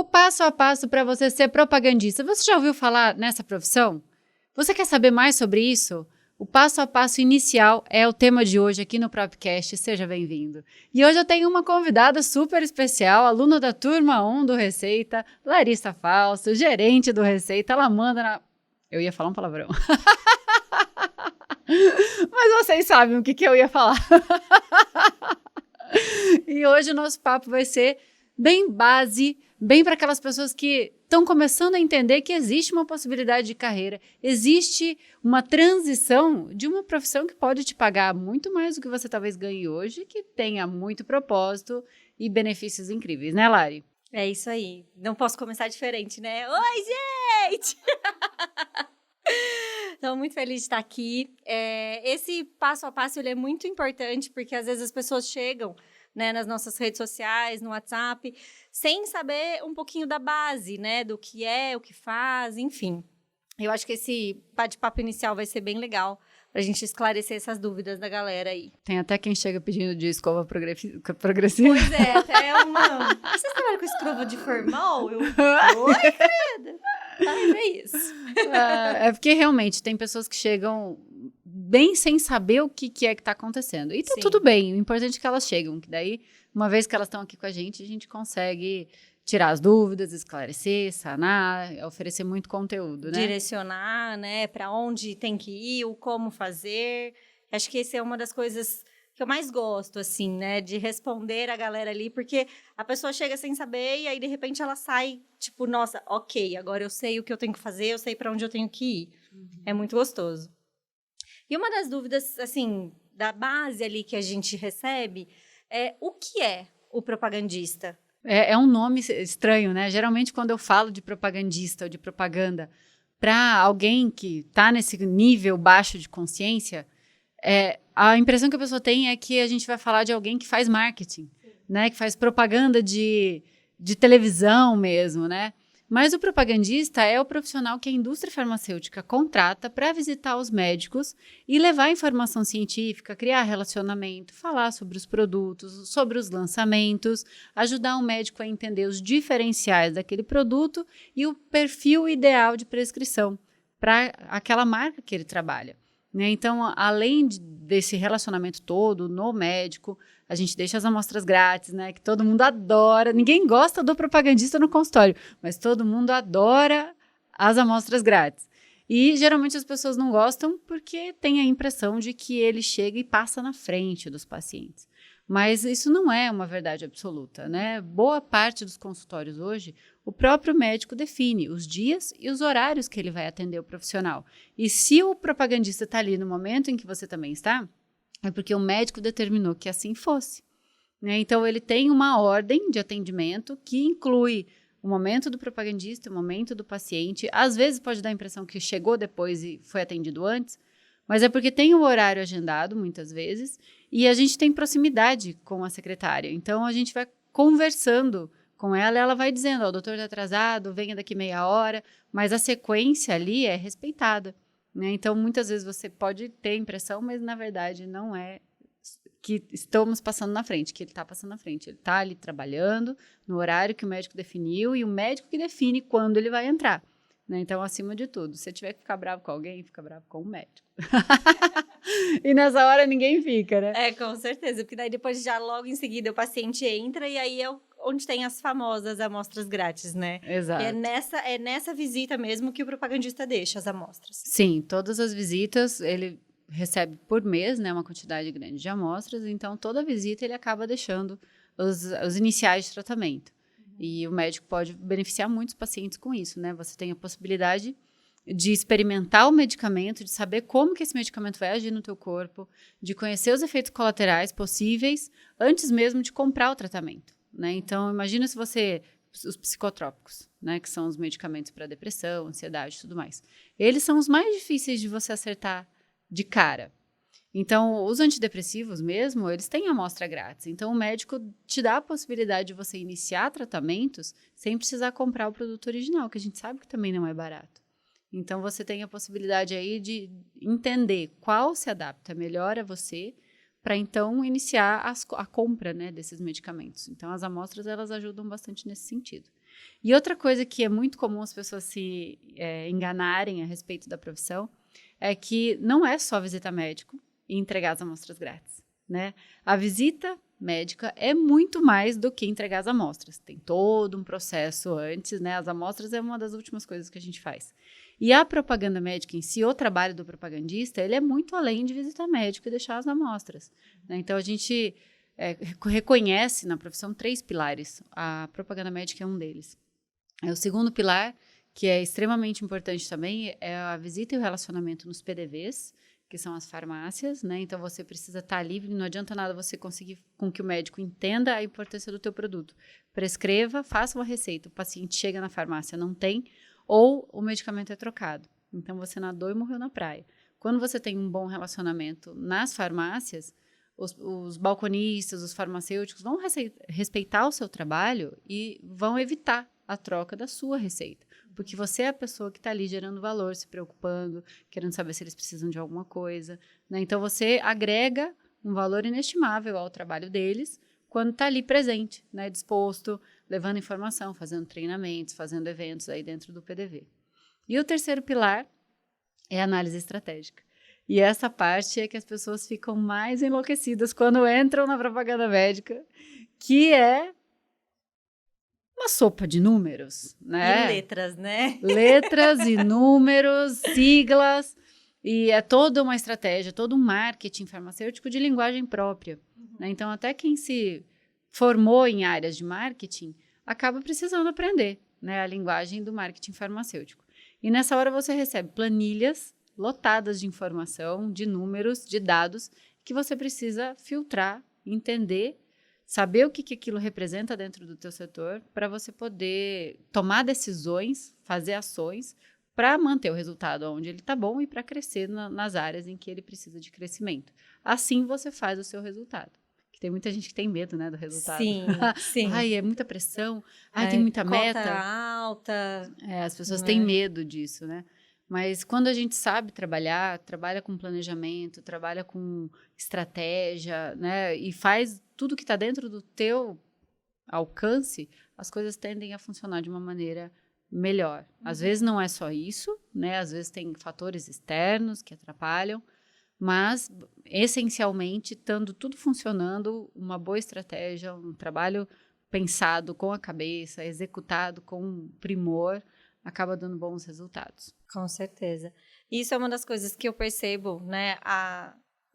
O passo a passo para você ser propagandista. Você já ouviu falar nessa profissão? Você quer saber mais sobre isso? O passo a passo inicial é o tema de hoje aqui no Propcast. Seja bem-vindo. E hoje eu tenho uma convidada super especial, aluna da turma 1 do Receita, Larissa Fausto, gerente do Receita. Ela manda na... Eu ia falar um palavrão. Mas vocês sabem o que eu ia falar. E hoje o nosso papo vai ser bem base, bem para aquelas pessoas que estão começando a entender que existe uma possibilidade de carreira, existe uma transição de uma profissão que pode te pagar muito mais do que você talvez ganhe hoje, que tenha muito propósito e benefícios incríveis, né, Lari? É isso aí. Não posso começar diferente, né? Oi, gente! Estou muito feliz de estar aqui. Esse passo a passo ele é muito importante, porque às vezes as pessoas chegam, né, nas nossas redes sociais, no WhatsApp, sem saber um pouquinho da base, né, do que é, o que faz, enfim. Eu acho que esse bate-papo inicial vai ser bem legal para a gente esclarecer essas dúvidas da galera aí. Tem até quem chega pedindo de escova progressiva. Pois é, até uma... Vocês trabalham com escova de formal? Oi, querida! É isso. É porque realmente tem pessoas que chegam bem sem saber o que é que está acontecendo. E tá tudo bem, o importante é que elas chegam, que daí, uma vez que elas estão aqui com a gente consegue tirar as dúvidas, esclarecer, sanar, oferecer muito conteúdo, né? Direcionar, né, para onde tem que ir, o como fazer. Acho que essa é uma das coisas que eu mais gosto, assim, né, de responder a galera ali, porque a pessoa chega sem saber e aí, de repente, ela sai, tipo, nossa, ok, agora eu sei o que eu tenho que fazer, eu sei para onde eu tenho que ir. É muito gostoso. E uma das dúvidas, assim, da base ali que a gente recebe é o que é o propagandista? É um nome estranho, né? Geralmente, quando eu falo de propagandista ou de propaganda para alguém que está nesse nível baixo de consciência, a impressão que a pessoa tem é que a gente vai falar de alguém que faz marketing, né? Que faz propaganda de televisão mesmo, né? Mas o propagandista é o profissional que a indústria farmacêutica contrata para visitar os médicos e levar informação científica, criar relacionamento, falar sobre os produtos, sobre os lançamentos, ajudar o médico a entender os diferenciais daquele produto e o perfil ideal de prescrição para aquela marca que ele trabalha. Né? Então, além desse relacionamento todo no médico, a gente deixa as amostras grátis, né? Que todo mundo adora. Ninguém gosta do propagandista no consultório, mas todo mundo adora as amostras grátis. E, geralmente, as pessoas não gostam porque tem a impressão de que ele chega e passa na frente dos pacientes. Mas isso não é uma verdade absoluta, né? Boa parte dos consultórios hoje, o próprio médico define os dias e os horários que ele vai atender o profissional. E se o propagandista está ali no momento em que você também está, é porque o médico determinou que assim fosse. Né? Então, ele tem uma ordem de atendimento que inclui o momento do propagandista, o momento do paciente. Às vezes pode dar a impressão que chegou depois e foi atendido antes, mas é porque tem o horário agendado, muitas vezes, e a gente tem proximidade com a secretária. Então, a gente vai conversando com ela e ela vai dizendo, o doutor está atrasado, venha daqui meia hora, mas a sequência ali é respeitada. Né? Então, muitas vezes você pode ter a impressão, mas na verdade não é que estamos passando na frente, que ele está passando na frente. Ele está ali trabalhando no horário que o médico definiu e o médico que define quando ele vai entrar. Né? Então, acima de tudo, se você tiver que ficar bravo com alguém, fica bravo com o médico. E nessa hora ninguém fica, né? Com certeza, porque daí depois já logo em seguida o paciente entra e aí é onde tem as famosas amostras grátis, né? Exato. É nessa visita mesmo que o propagandista deixa as amostras. Sim, todas as visitas ele recebe por mês, né, uma quantidade grande de amostras, então toda visita ele acaba deixando os iniciais de tratamento. E o médico pode beneficiar muitos pacientes com isso, né? Você tem a possibilidade de experimentar o medicamento, de saber como que esse medicamento vai agir no teu corpo, de conhecer os efeitos colaterais possíveis antes mesmo de comprar o tratamento, né? Então, imagina se os psicotrópicos, né, que são os medicamentos para depressão, ansiedade e tudo mais. Eles são os mais difíceis de você acertar de cara. Então, os antidepressivos mesmo, eles têm amostra grátis. Então, o médico te dá a possibilidade de você iniciar tratamentos sem precisar comprar o produto original, que a gente sabe que também não é barato. Então, você tem a possibilidade aí de entender qual se adapta melhor a você para, então, iniciar a compra, né, desses medicamentos. Então, as amostras, elas ajudam bastante nesse sentido. E outra coisa que é muito comum as pessoas se enganarem a respeito da profissão é que não é só visitar médico e entregar as amostras grátis, né? A visita médica é muito mais do que entregar as amostras. Tem todo um processo antes, né? As amostras é uma das últimas coisas que a gente faz. E a propaganda médica em si, o trabalho do propagandista, ele é muito além de visitar médico e deixar as amostras, né? Então, a gente reconhece na profissão 3 pilares. A propaganda médica é um deles. O segundo pilar, que é extremamente importante também, é a visita e o relacionamento nos PDVs, que são as farmácias, né? Então, você precisa estar livre, não adianta nada você conseguir com que o médico entenda a importância do teu produto. Prescreva, faça uma receita, o paciente chega na farmácia, não tem, ou o medicamento é trocado. Então, você nadou e morreu na praia. Quando você tem um bom relacionamento nas farmácias, os balconistas, os farmacêuticos vão respeitar o seu trabalho e vão evitar a troca da sua receita. Porque você é a pessoa que está ali gerando valor, se preocupando, querendo saber se eles precisam de alguma coisa, né? Então, você agrega um valor inestimável ao trabalho deles quando está ali presente, né? Disposto, levando informação, fazendo treinamentos, fazendo eventos aí dentro do PDV. E o terceiro pilar é a análise estratégica. E essa parte é que as pessoas ficam mais enlouquecidas quando entram na propaganda médica, que é uma sopa de números, né? E letras, né? Letras e números, siglas, e é toda uma estratégia, todo um marketing farmacêutico de linguagem própria, né? Então, até quem se formou em áreas de marketing acaba precisando aprender, né, a linguagem do marketing farmacêutico. E nessa hora você recebe planilhas lotadas de informação, de números, de dados, que você precisa filtrar, entender, saber o que aquilo representa dentro do teu setor, para você poder tomar decisões, fazer ações, para manter o resultado onde ele está bom e para crescer nas áreas em que ele precisa de crescimento. Assim você faz o seu resultado. Que tem muita gente que tem medo, né, do resultado. Sim, sim. Ai, é muita pressão. Ai, tem muita meta. Cota alta. As pessoas têm medo disso, né? Mas quando a gente sabe trabalhar, trabalha com planejamento, trabalha com estratégia, né? E faz tudo que está dentro do teu alcance, as coisas tendem a funcionar de uma maneira melhor. Às vezes não é só isso, né? Às vezes tem fatores externos que atrapalham, mas essencialmente, estando tudo funcionando, uma boa estratégia, um trabalho pensado com a cabeça, executado com primor, acaba dando bons resultados. Com certeza. Isso é uma das coisas que eu percebo, né,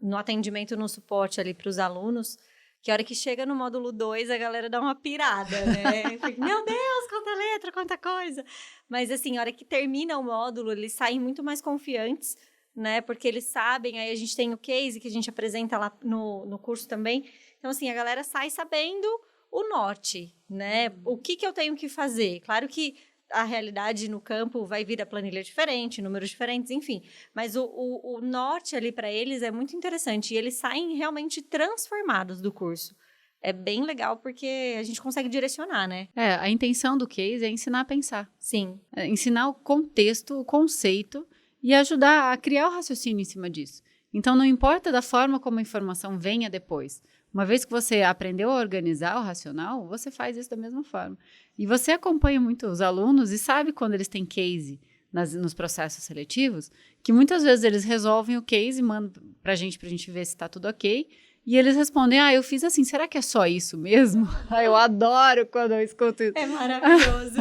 no atendimento, no suporte ali para os alunos, que a hora que chega no módulo 2, a galera dá uma pirada, né? Fica, meu Deus, quanta letra, quanta coisa. Mas, assim, a hora que termina o módulo, eles saem muito mais confiantes, né? Porque eles sabem, aí a gente tem o case que a gente apresenta lá no curso também. Então, assim, a galera sai sabendo o norte, né? O que eu tenho que fazer? Claro que a realidade no campo vai vir a planilha diferente, números diferentes, enfim. Mas o norte ali para eles é muito interessante. E eles saem realmente transformados do curso. É bem legal porque a gente consegue direcionar, né? A intenção do case é ensinar a pensar. Sim. Ensinar o contexto, o conceito e ajudar a criar o raciocínio em cima disso. Então, não importa da forma como a informação venha depois. Uma vez que você aprendeu a organizar o racional, você faz isso da mesma forma. E você acompanha muito os alunos e sabe quando eles têm case nos processos seletivos, que muitas vezes eles resolvem o case e mandam para a gente ver se está tudo ok. E eles respondem, eu fiz assim, será que é só isso mesmo? Eu adoro quando eu escuto isso. É maravilhoso.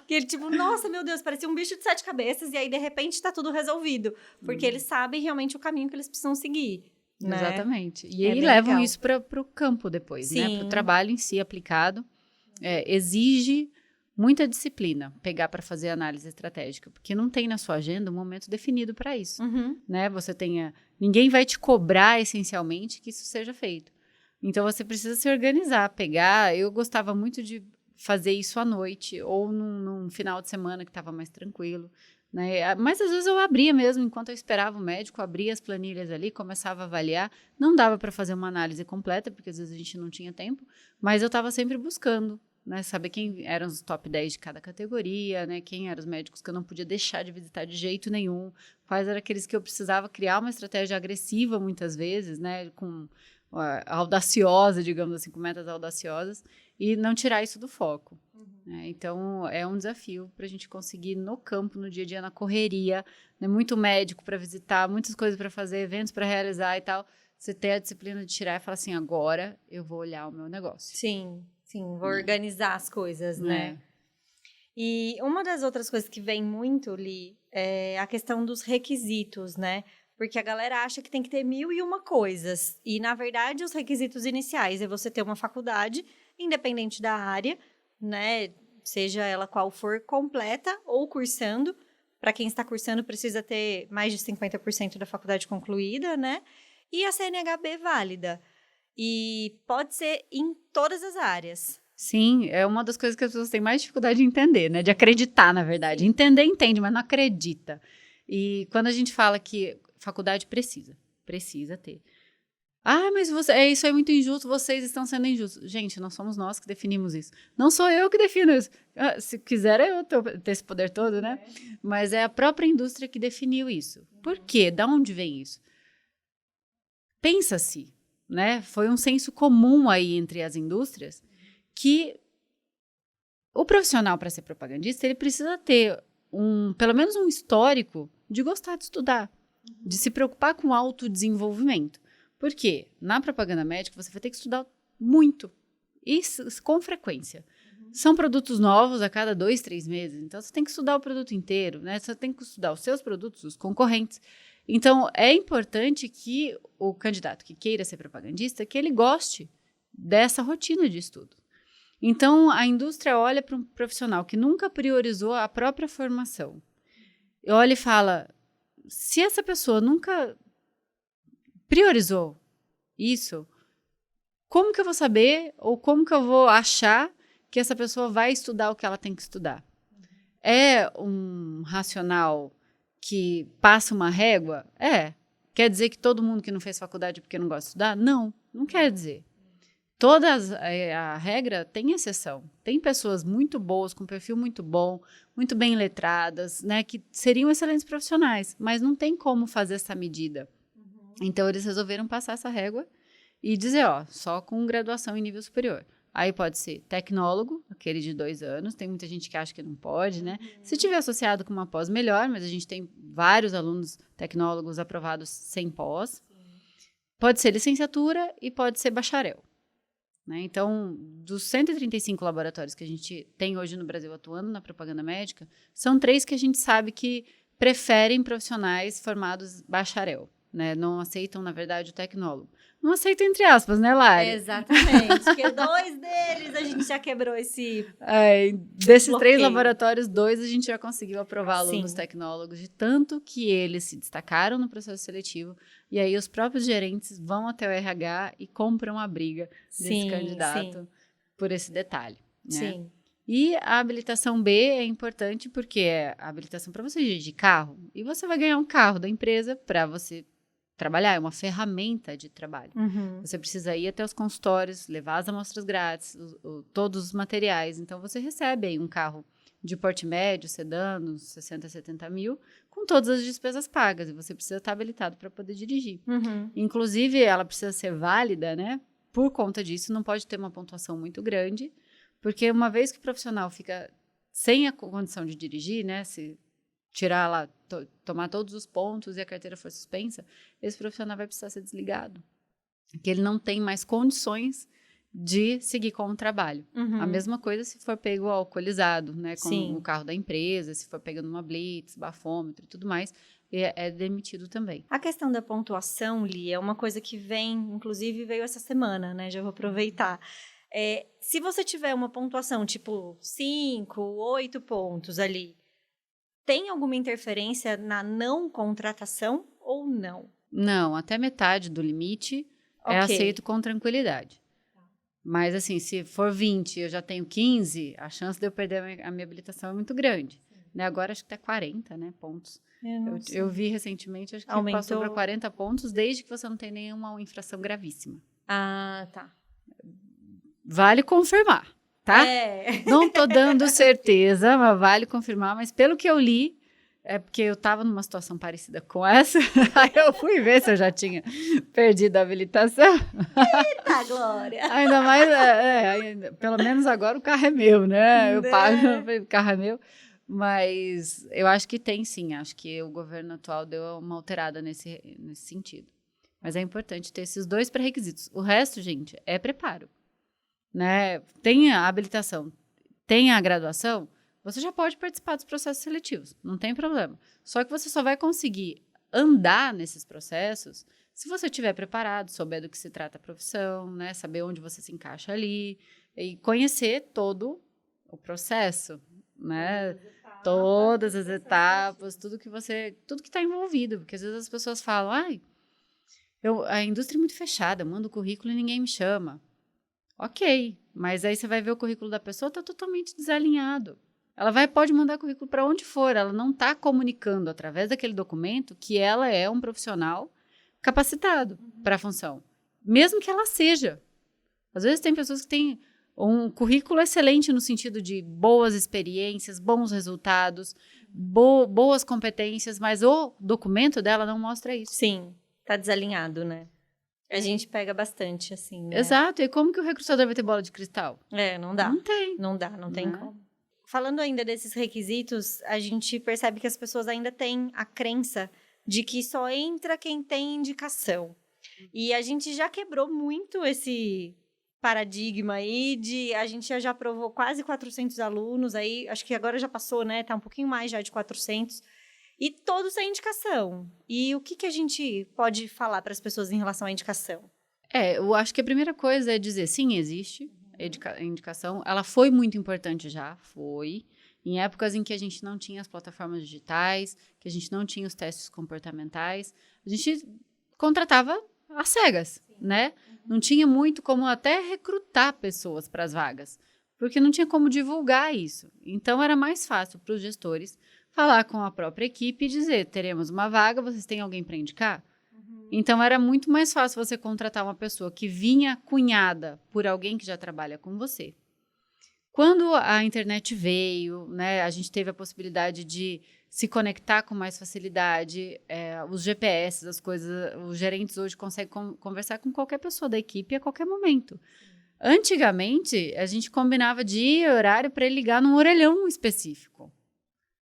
Que ele tipo, nossa, meu Deus, parecia um bicho de 7 cabeças e aí de repente está tudo resolvido. Porque eles sabem realmente o caminho que eles precisam seguir. Né? Exatamente. E aí levam legal. isso para o campo depois, Sim. né? Para o trabalho em si aplicado. Exige muita disciplina pegar para fazer análise estratégica, porque não tem na sua agenda um momento definido para isso. Né? Ninguém vai te cobrar essencialmente que isso seja feito. Então você precisa se organizar, pegar. Eu gostava muito de fazer isso à noite ou num final de semana que estava mais tranquilo. Né? Mas às vezes eu abria mesmo, enquanto eu esperava o médico, abria as planilhas ali, começava a avaliar. Não dava para fazer uma análise completa, porque às vezes a gente não tinha tempo, mas eu estava sempre buscando, né? Saber quem eram os top 10 de cada categoria, né? Quem eram os médicos que eu não podia deixar de visitar de jeito nenhum, quais eram aqueles que eu precisava criar uma estratégia agressiva muitas vezes, né? Audaciosa, digamos assim, com metas audaciosas, e não tirar isso do foco. Né? Então, é um desafio para a gente conseguir no campo, no dia a dia, na correria, né? Muito médico para visitar, muitas coisas para fazer, eventos para realizar e tal. Você ter a disciplina de tirar e falar assim, agora eu vou olhar o meu negócio. Sim, vou organizar as coisas, né? E uma das outras coisas que vem muito, Li, é a questão dos requisitos, né? Porque a galera acha que tem que ter 1001 coisas. E, na verdade, os requisitos iniciais é você ter uma faculdade, independente da área, né? Seja ela qual for, completa ou cursando. Para quem está cursando, precisa ter mais de 50% da faculdade concluída, né? E a CNHB válida. E pode ser em todas as áreas. Sim, é uma das coisas que as pessoas têm mais dificuldade de entender, né? De acreditar, na verdade. Sim. Entender, entende, mas não acredita. E quando a gente fala que faculdade precisa ter. Ah, mas isso é muito injusto, vocês estão sendo injustos. Gente, não somos nós que definimos isso. Não sou eu que defino isso. Se quiser, eu ter esse poder todo, né? Mas é a própria indústria que definiu isso. Por quê? Da onde vem isso? Pensa-se, né? Foi um senso comum aí entre as indústrias que o profissional, para ser propagandista, ele precisa ter pelo menos um histórico de gostar de estudar, de se preocupar com o autodesenvolvimento. Por quê? Na propaganda médica, você vai ter que estudar muito e com frequência. São produtos novos a cada 2, 3 meses, então você tem que estudar o produto inteiro, né? Você tem que estudar os seus produtos, os concorrentes. Então, é importante que o candidato que queira ser propagandista, que ele goste dessa rotina de estudo. Então, a indústria olha para um profissional que nunca priorizou a própria formação. Olha e fala, se essa pessoa nunca priorizou isso, como que eu vou saber ou como que eu vou achar que essa pessoa vai estudar o que ela tem que estudar? É um racional que passa uma régua? Quer dizer que todo mundo que não fez faculdade porque não gosta de estudar? Não, não quer dizer. A regra tem exceção. Tem pessoas muito boas, com perfil muito bom, muito bem letradas, né, que seriam excelentes profissionais, mas não tem como fazer essa medida. Então, eles resolveram passar essa régua e dizer, só com graduação em nível superior. Aí pode ser tecnólogo, aquele de 2 anos, tem muita gente que acha que não pode, né? Se tiver associado com uma pós, melhor, mas a gente tem vários alunos tecnólogos aprovados sem pós. Pode ser licenciatura e pode ser bacharel. Né? Então, dos 135 laboratórios que a gente tem hoje no Brasil atuando na propaganda médica, são 3 que a gente sabe que preferem profissionais formados bacharel. Né? Não aceitam, na verdade, o tecnólogo. Não aceitam entre aspas, né, Lari? Exatamente, porque 2 deles a gente já quebrou esse desses bloqueio. 3 laboratórios, 2 a gente já conseguiu aprovar alunos tecnólogos, de tanto que eles se destacaram no processo seletivo, e aí os próprios gerentes vão até o RH e compram a briga desse candidato por esse detalhe. Né? Sim. E a habilitação B é importante porque é a habilitação para você dirigir carro, e você vai ganhar um carro da empresa para você trabalhar, é uma ferramenta de trabalho. Você precisa ir até os consultórios, levar as amostras grátis, todos os materiais. Então, você recebe aí um carro de porte médio, sedã, uns 60, 70 mil, com todas as despesas pagas. E você precisa estar habilitado para poder dirigir. Inclusive, ela precisa ser válida, né? Por conta disso, não pode ter uma pontuação muito grande, porque uma vez que o profissional fica sem a condição de dirigir, né? Se tirar lá, tomar todos os pontos e a carteira for suspensa, esse profissional vai precisar ser desligado. Porque ele não tem mais condições de seguir com o trabalho. A mesma coisa se for pego alcoolizado, né, com o carro da empresa, se for pegando uma blitz, bafômetro e tudo mais, é demitido também. A questão da pontuação, Li, é uma coisa que inclusive veio essa semana, né, já vou aproveitar. Se você tiver uma pontuação tipo 5, 8 pontos ali, tem alguma interferência na não contratação ou não? Não, até metade do limite é aceito com tranquilidade. Mas, assim, se for 20 e eu já tenho 15, a chance de eu perder a minha habilitação é muito grande. Né? Agora, acho que está 40, né, pontos. Eu vi recentemente, acho que passou para 40 pontos, desde que você não tem nenhuma infração gravíssima. Ah, tá. Vale confirmar. Tá? Não tô dando certeza, mas vale confirmar. Mas pelo que eu li, É porque eu estava numa situação parecida com essa, aí eu fui ver se eu já tinha perdido a habilitação. Eita, Glória! Ainda mais, pelo menos agora o carro é meu, né? Eu pago, o carro é meu. Mas eu acho que tem sim, acho que o governo atual deu uma alterada nesse sentido. Mas é importante ter esses 2 pré-requisitos. O resto, gente, é preparo. Né? Tem a habilitação, tem a graduação, você já pode participar dos processos seletivos, não tem problema. Só que você só vai conseguir andar nesses processos se você estiver preparado, souber do que se trata a profissão, né? Saber onde você se encaixa ali e conhecer todo o processo, né? Todas as etapas, tudo que está envolvido, porque às vezes as pessoas falam, a indústria é muito fechada, eu mando o currículo e ninguém me chama. Ok, mas aí você vai ver o currículo da pessoa, está totalmente desalinhado. Ela pode mandar currículo para onde for, ela não está comunicando através daquele documento que ela é um profissional capacitado para a função, mesmo que ela seja. Às vezes tem pessoas que têm um currículo excelente no sentido de boas experiências, bons resultados, boas competências, mas o documento dela não mostra isso. Sim, tá desalinhado, né? A gente pega bastante, assim, né? Exato, e como que o recrutador vai ter bola de cristal? Não dá. Não tem. Não tem como. Falando ainda desses requisitos, a gente percebe que as pessoas ainda têm a crença de que só entra quem tem indicação. E a gente já quebrou muito esse paradigma aí a gente já aprovou quase 400 alunos aí, acho que agora já passou, né? Tá um pouquinho mais já de 400. E todos têm indicação. E o que a gente pode falar para as pessoas em relação à indicação? Eu acho que a primeira coisa é dizer, sim, existe a indicação. Ela foi muito importante já, foi. Em épocas em que a gente não tinha as plataformas digitais, que a gente não tinha os testes comportamentais, a gente contratava às cegas, né? Não tinha muito como até recrutar pessoas para as vagas, porque não tinha como divulgar isso. Então, era mais fácil para os gestores falar com a própria equipe e dizer, teremos uma vaga, vocês têm alguém para indicar? Então, era muito mais fácil você contratar uma pessoa que vinha cunhada por alguém que já trabalha com você. Quando a internet veio, né, a gente teve a possibilidade de se conectar com mais facilidade, os GPS, as coisas, os gerentes hoje conseguem conversar com qualquer pessoa da equipe a qualquer momento. Antigamente, a gente combinava dia e horário para ele ligar num orelhão específico.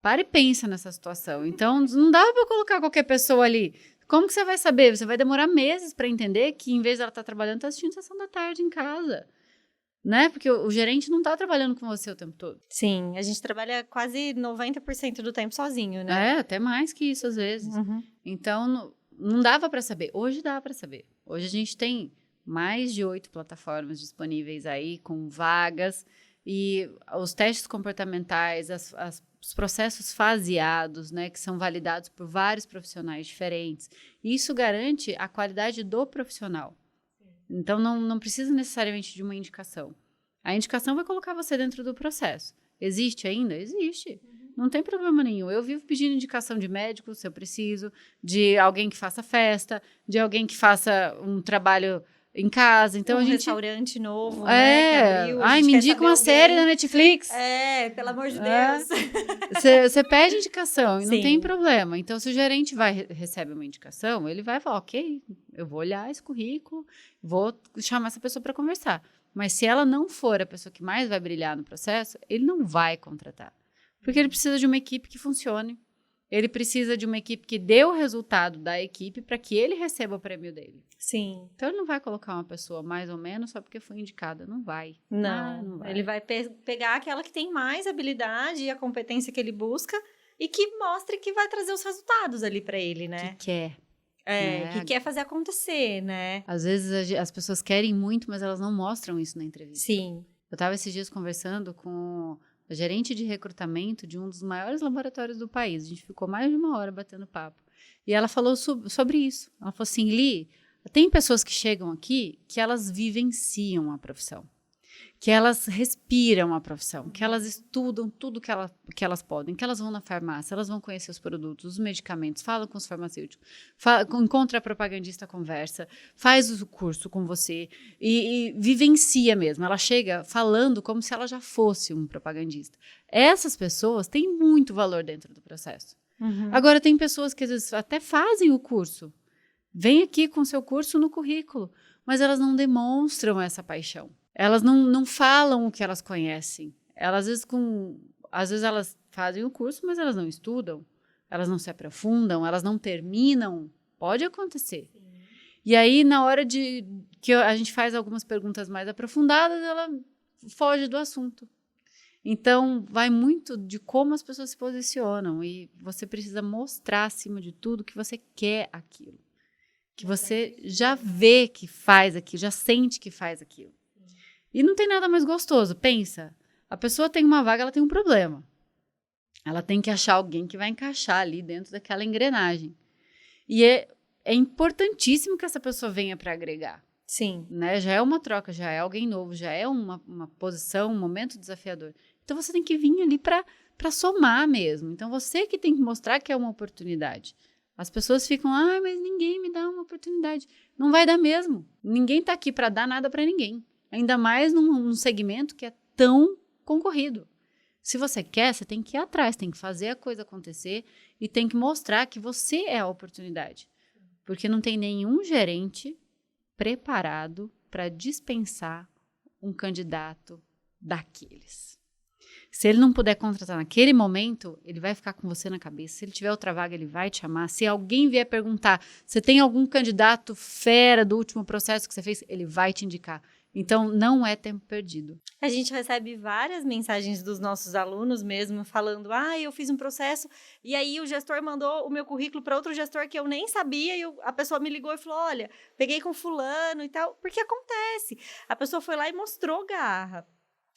Para e pensa nessa situação. Então, não dava para colocar qualquer pessoa ali. Como que você vai saber? Você vai demorar meses para entender que, em vez de ela estar trabalhando, está assistindo Sessão da Tarde em casa. Né? Porque o gerente não está trabalhando com você o tempo todo. Sim, a gente trabalha quase 90% do tempo sozinho, né? Até mais que isso às vezes. Então, não dava para saber. Hoje dá para saber. Hoje a gente tem mais de 8 plataformas disponíveis aí, com vagas, e os testes comportamentais, os processos faseados, né, que são validados por vários profissionais diferentes. Isso garante a qualidade do profissional. Então, não precisa necessariamente de uma indicação. A indicação vai colocar você dentro do processo. Existe ainda? Existe. Não tem problema nenhum. Eu vivo pedindo indicação de médico, se eu preciso, de alguém que faça festa, de alguém que faça um trabalho em casa. Então, restaurante novo, né, que abriu. Me indica uma série da Netflix. Pelo amor de Deus. Você pede indicação e não tem problema. Então, se o gerente recebe uma indicação, ele vai falar, ok, eu vou olhar esse currículo, vou chamar essa pessoa para conversar. Mas se ela não for a pessoa que mais vai brilhar no processo, ele não vai contratar. Porque ele precisa de uma equipe que funcione. Ele precisa de uma equipe que dê o resultado da equipe para que ele receba o prêmio dele. Sim. Então, ele não vai colocar uma pessoa mais ou menos só porque foi indicada. Não vai. Não vai. Ele vai pegar aquela que tem mais habilidade e a competência que ele busca e que mostre que vai trazer os resultados ali para ele, né? Que quer. Que quer fazer acontecer, né? Às vezes as pessoas querem muito, mas elas não mostram isso na entrevista. Sim. Eu estava esses dias conversando com a gerente de recrutamento de um dos maiores laboratórios do país. A gente ficou mais de 1 hora batendo papo. E ela falou sobre isso. Ela falou assim, Li, tem pessoas que chegam aqui que elas vivenciam a profissão. Que elas respiram a profissão, que elas estudam tudo que elas podem, que elas vão na farmácia, elas vão conhecer os produtos, os medicamentos, falam com os farmacêuticos, encontra a propagandista, conversa, faz o curso com você e vivencia mesmo. Ela chega falando como se ela já fosse um propagandista. Essas pessoas têm muito valor dentro do processo. Agora, tem pessoas que às vezes até fazem o curso. Vem aqui com seu curso no currículo, mas elas não demonstram essa paixão. Elas não falam o que elas conhecem. Elas, às vezes elas fazem o curso, mas elas não estudam. Elas não se aprofundam, elas não terminam. Pode acontecer. Sim. E aí, na hora que a gente faz algumas perguntas mais aprofundadas, ela foge do assunto. Então, vai muito de como as pessoas se posicionam. E você precisa mostrar, acima de tudo, que você quer aquilo. Que você já vê que faz aquilo, já sente que faz aquilo. E não tem nada mais gostoso. Pensa, a pessoa tem uma vaga, ela tem um problema. Ela tem que achar alguém que vai encaixar ali dentro daquela engrenagem. E é importantíssimo que essa pessoa venha para agregar. Sim. Né? Já é uma troca, já é alguém novo, já é uma posição, um momento desafiador. Então, você tem que vir ali para somar mesmo. Então, você que tem que mostrar que é uma oportunidade. As pessoas ficam, mas ninguém me dá uma oportunidade. Não vai dar mesmo. Ninguém está aqui para dar nada para ninguém. Ainda mais num segmento que é tão concorrido. Se você quer, você tem que ir atrás, tem que fazer a coisa acontecer e tem que mostrar que você é a oportunidade. Porque não tem nenhum gerente preparado para dispensar um candidato daqueles. Se ele não puder contratar naquele momento, ele vai ficar com você na cabeça. Se ele tiver outra vaga, ele vai te chamar. Se alguém vier perguntar, você tem algum candidato fera do último processo que você fez? Ele vai te indicar. Então, não é tempo perdido. A gente recebe várias mensagens dos nossos alunos mesmo, falando, eu fiz um processo, e aí o gestor mandou o meu currículo para outro gestor que eu nem sabia, e a pessoa me ligou e falou, olha, peguei com fulano e tal, porque acontece. A pessoa foi lá e mostrou garra.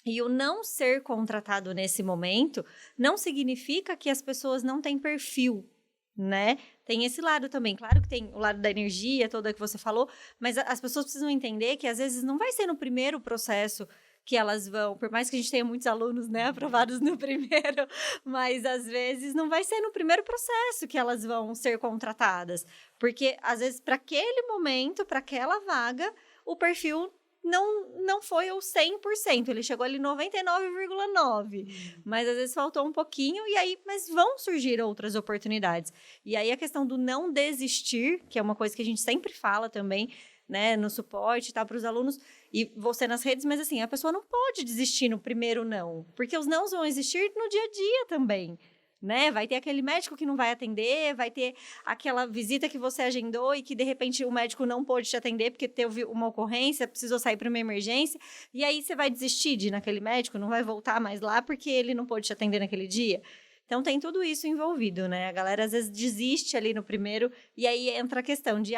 E o não ser contratado nesse momento não significa que as pessoas não têm perfil, né? Tem esse lado também. Claro que tem o lado da energia toda que você falou, mas as pessoas precisam entender que às vezes não vai ser no primeiro processo que elas vão, por mais que a gente tenha muitos alunos, né, aprovados no primeiro, mas às vezes não vai ser no primeiro processo que elas vão ser contratadas, porque às vezes para aquele momento, para aquela vaga, o perfil não foi o 100%, ele chegou ali 99,9%, mas às vezes faltou um pouquinho, mas vão surgir outras oportunidades. E aí a questão do não desistir, que é uma coisa que a gente sempre fala também, né, no suporte, tá, para os alunos, e você nas redes, mas assim, a pessoa não pode desistir no primeiro não, porque os nãos vão existir no dia a dia também. Né? Vai ter aquele médico que não vai atender, vai ter aquela visita que você agendou e que, de repente, o médico não pôde te atender porque teve uma ocorrência, precisou sair para uma emergência, e aí você vai desistir de ir naquele médico, não vai voltar mais lá porque ele não pôde te atender naquele dia. Então, tem tudo isso envolvido, né? A galera, às vezes, desiste ali no primeiro, e aí entra a questão de,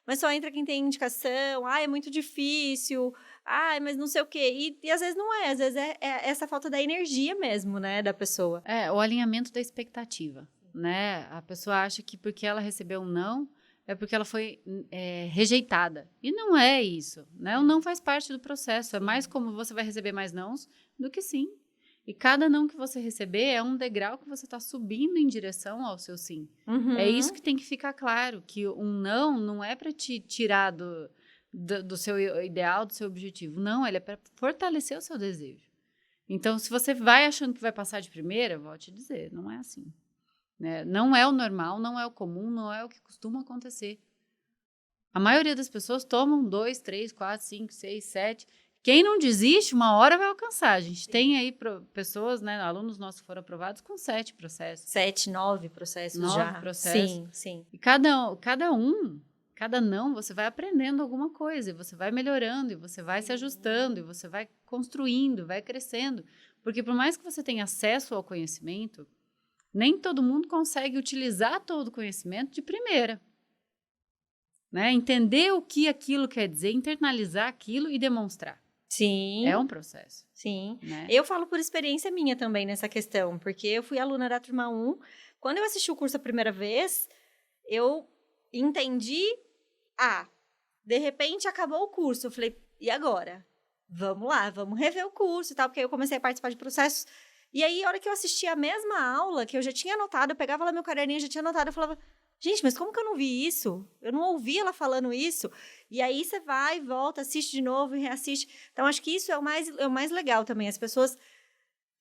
mas só entra quem tem indicação, é muito difícil, mas não sei o quê. E às vezes não é, às vezes é essa falta da energia mesmo, né, da pessoa. É, o alinhamento da expectativa, né? A pessoa acha que porque ela recebeu um não, é porque ela foi rejeitada. E não é isso, né? O não faz parte do processo, é mais como você vai receber mais nãos do que sim. E cada não que você receber é um degrau que você está subindo em direção ao seu sim. Uhum. É isso que tem que ficar claro, que um não é para te tirar do seu ideal, do seu objetivo. Não, ele é para fortalecer o seu desejo. Então, se você vai achando que vai passar de primeira, vou te dizer, não é assim. Né? Não é o normal, não é o comum, não é o que costuma acontecer. A maioria das pessoas tomam 2, 3, 4, 5, 6, 7... Quem não desiste, uma hora vai alcançar. A gente tem aí pessoas, né, alunos nossos que foram aprovados com 7 processos. 7, 9 processos 9 já. processos. Sim. E cada não, você vai aprendendo alguma coisa, e você vai melhorando, e você vai se ajustando, e você vai construindo, vai crescendo. Porque por mais que você tenha acesso ao conhecimento, nem todo mundo consegue utilizar todo o conhecimento de primeira. Né? Entender o que aquilo quer dizer, internalizar aquilo e demonstrar. Sim. É um processo. Sim. Né? Eu falo por experiência minha também nessa questão, porque eu fui aluna da turma 1. Quando eu assisti o curso a primeira vez, eu entendi, de repente acabou o curso. Eu falei, e agora? Vamos lá, vamos rever o curso e tal, porque aí eu comecei a participar de processos. E aí, a hora que eu assisti a mesma aula, que eu já tinha anotado, eu pegava lá meu caderninho, já tinha anotado, eu falava, gente, mas como que eu não vi isso? Eu não ouvi ela falando isso. E aí você vai, volta, assiste de novo e reassiste. Então, acho que isso é o mais legal também. As pessoas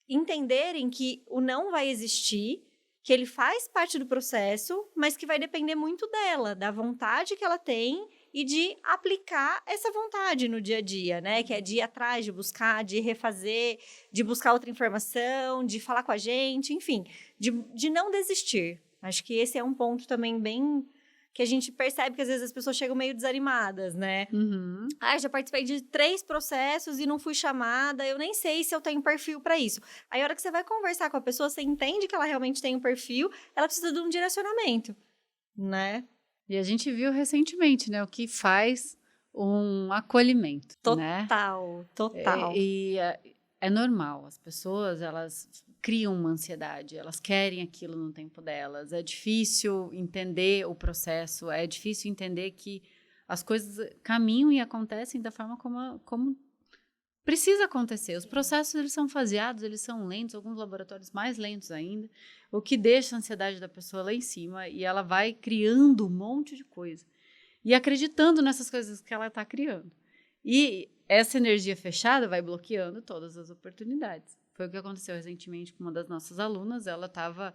entenderem que o não vai existir, que ele faz parte do processo, mas que vai depender muito dela, da vontade que ela tem e de aplicar essa vontade no dia a dia, né? Que é de ir atrás, de buscar, de refazer, de buscar outra informação, de falar com a gente, enfim, de não desistir. Acho que esse é um ponto também bem... que a gente percebe que às vezes as pessoas chegam meio desanimadas, né? Uhum. Já participei de 3 processos e não fui chamada, eu nem sei se eu tenho perfil para isso. Aí, a hora que você vai conversar com a pessoa, você entende que ela realmente tem um perfil, ela precisa de um direcionamento, né? E a gente viu recentemente, né, o que faz um acolhimento, né? Total. É normal, as pessoas, elas criam uma ansiedade, elas querem aquilo no tempo delas, é difícil entender o processo, é difícil entender que as coisas caminham e acontecem da forma como precisa acontecer. Os processos, eles são faseados, eles são lentos, alguns laboratórios mais lentos ainda, o que deixa a ansiedade da pessoa lá em cima e ela vai criando um monte de coisa e acreditando nessas coisas que ela está criando. E essa energia fechada vai bloqueando todas as oportunidades. Foi o que aconteceu recentemente com uma das nossas alunas. Ela estava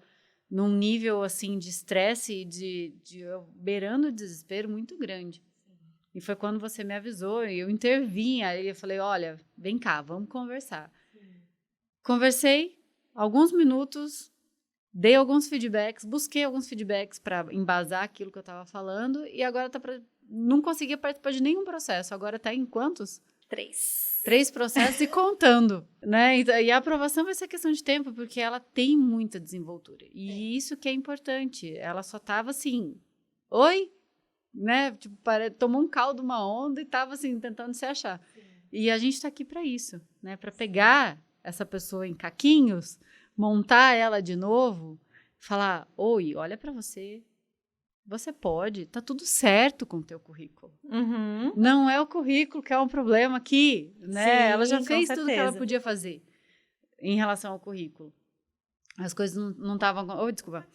num nível assim de estresse e de beirando o desespero muito grande. E foi quando você me avisou e eu intervim. Aí eu falei, olha, vem cá, vamos conversar. Conversei alguns minutos, dei alguns feedbacks, busquei alguns feedbacks para embasar aquilo que eu estava falando e agora não conseguia participar de nenhum processo. Agora está em quantos? 3 processos e contando, né? E a aprovação vai ser questão de tempo, porque ela tem muita desenvoltura. E isso que é importante. Ela só estava assim, oi? Né? Tipo, tomou um caldo, uma onda e estava assim, tentando se achar. Sim. E a gente está aqui para isso, né? Para pegar essa pessoa em caquinhos, montar ela de novo, falar, oi, olha para você. Você pode, tá tudo certo com o teu currículo. Uhum. Não é o currículo que é um problema aqui, né? Sim, ela já fez com tudo que ela certeza. podia fazer em relação ao currículo. As coisas não estavam... desculpa.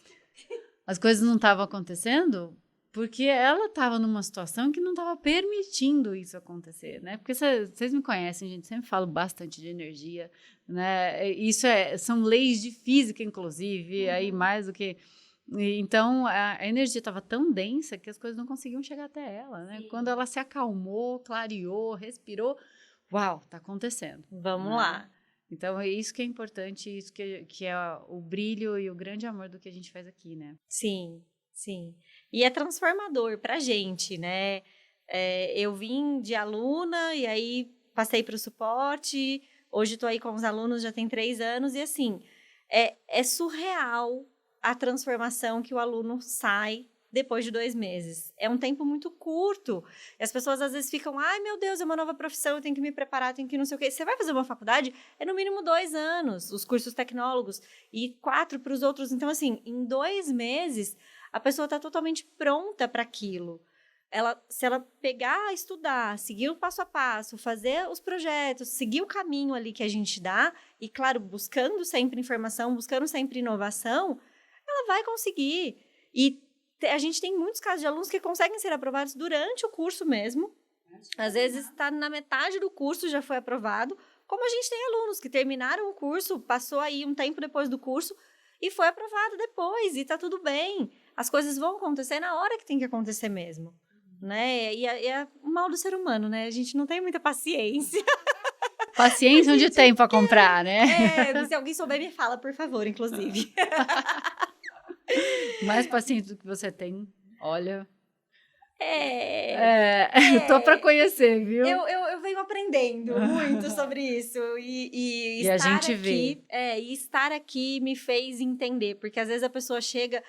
As coisas não estavam acontecendo porque ela estava numa situação que não estava permitindo isso acontecer, né? Porque vocês me conhecem, gente, sempre falo bastante de energia, né? Isso são leis de física, inclusive, aí mais do que... Então, a energia estava tão densa que as coisas não conseguiam chegar até ela, né? Sim. Quando ela se acalmou, clareou, respirou, uau, está acontecendo. Vamos né? lá. Então, é isso que é importante, isso que é o brilho e o grande amor do que a gente faz aqui, né? Sim. E é transformador pra gente, né? Eu vim de aluna e aí passei para o suporte, hoje estou aí com os alunos, já tem 3 anos, e assim, é surreal a transformação que o aluno sai depois de 2 meses. É um tempo muito curto. E as pessoas às vezes ficam, ai meu Deus, é uma nova profissão, eu tenho que me preparar, tenho que não sei o quê. Você vai fazer uma faculdade, é no mínimo 2 anos, os cursos tecnólogos, e 4 para os outros. Então, assim, em 2 meses, a pessoa está totalmente pronta para aquilo. Se ela pegar, estudar, seguir o passo a passo, fazer os projetos, seguir o caminho ali que a gente dá, e claro, buscando sempre informação, buscando sempre inovação, ela vai conseguir. E a gente tem muitos casos de alunos que conseguem ser aprovados durante o curso mesmo. Às vezes está na metade do curso, já foi aprovado. Como a gente tem alunos que terminaram o curso, passou aí um tempo depois do curso e foi aprovado depois, e está tudo bem. As coisas vão acontecer na hora que tem que acontecer mesmo. Né? E é o mal do ser humano, né? A gente não tem muita paciência. Paciência onde tem para comprar, né? Se alguém souber, me fala, por favor, inclusive. Mais paciente do que você tem, olha. Tô para conhecer, viu? Eu venho aprendendo muito sobre isso. E estar a gente aqui, vê. E estar aqui me fez entender. Porque às vezes a pessoa chega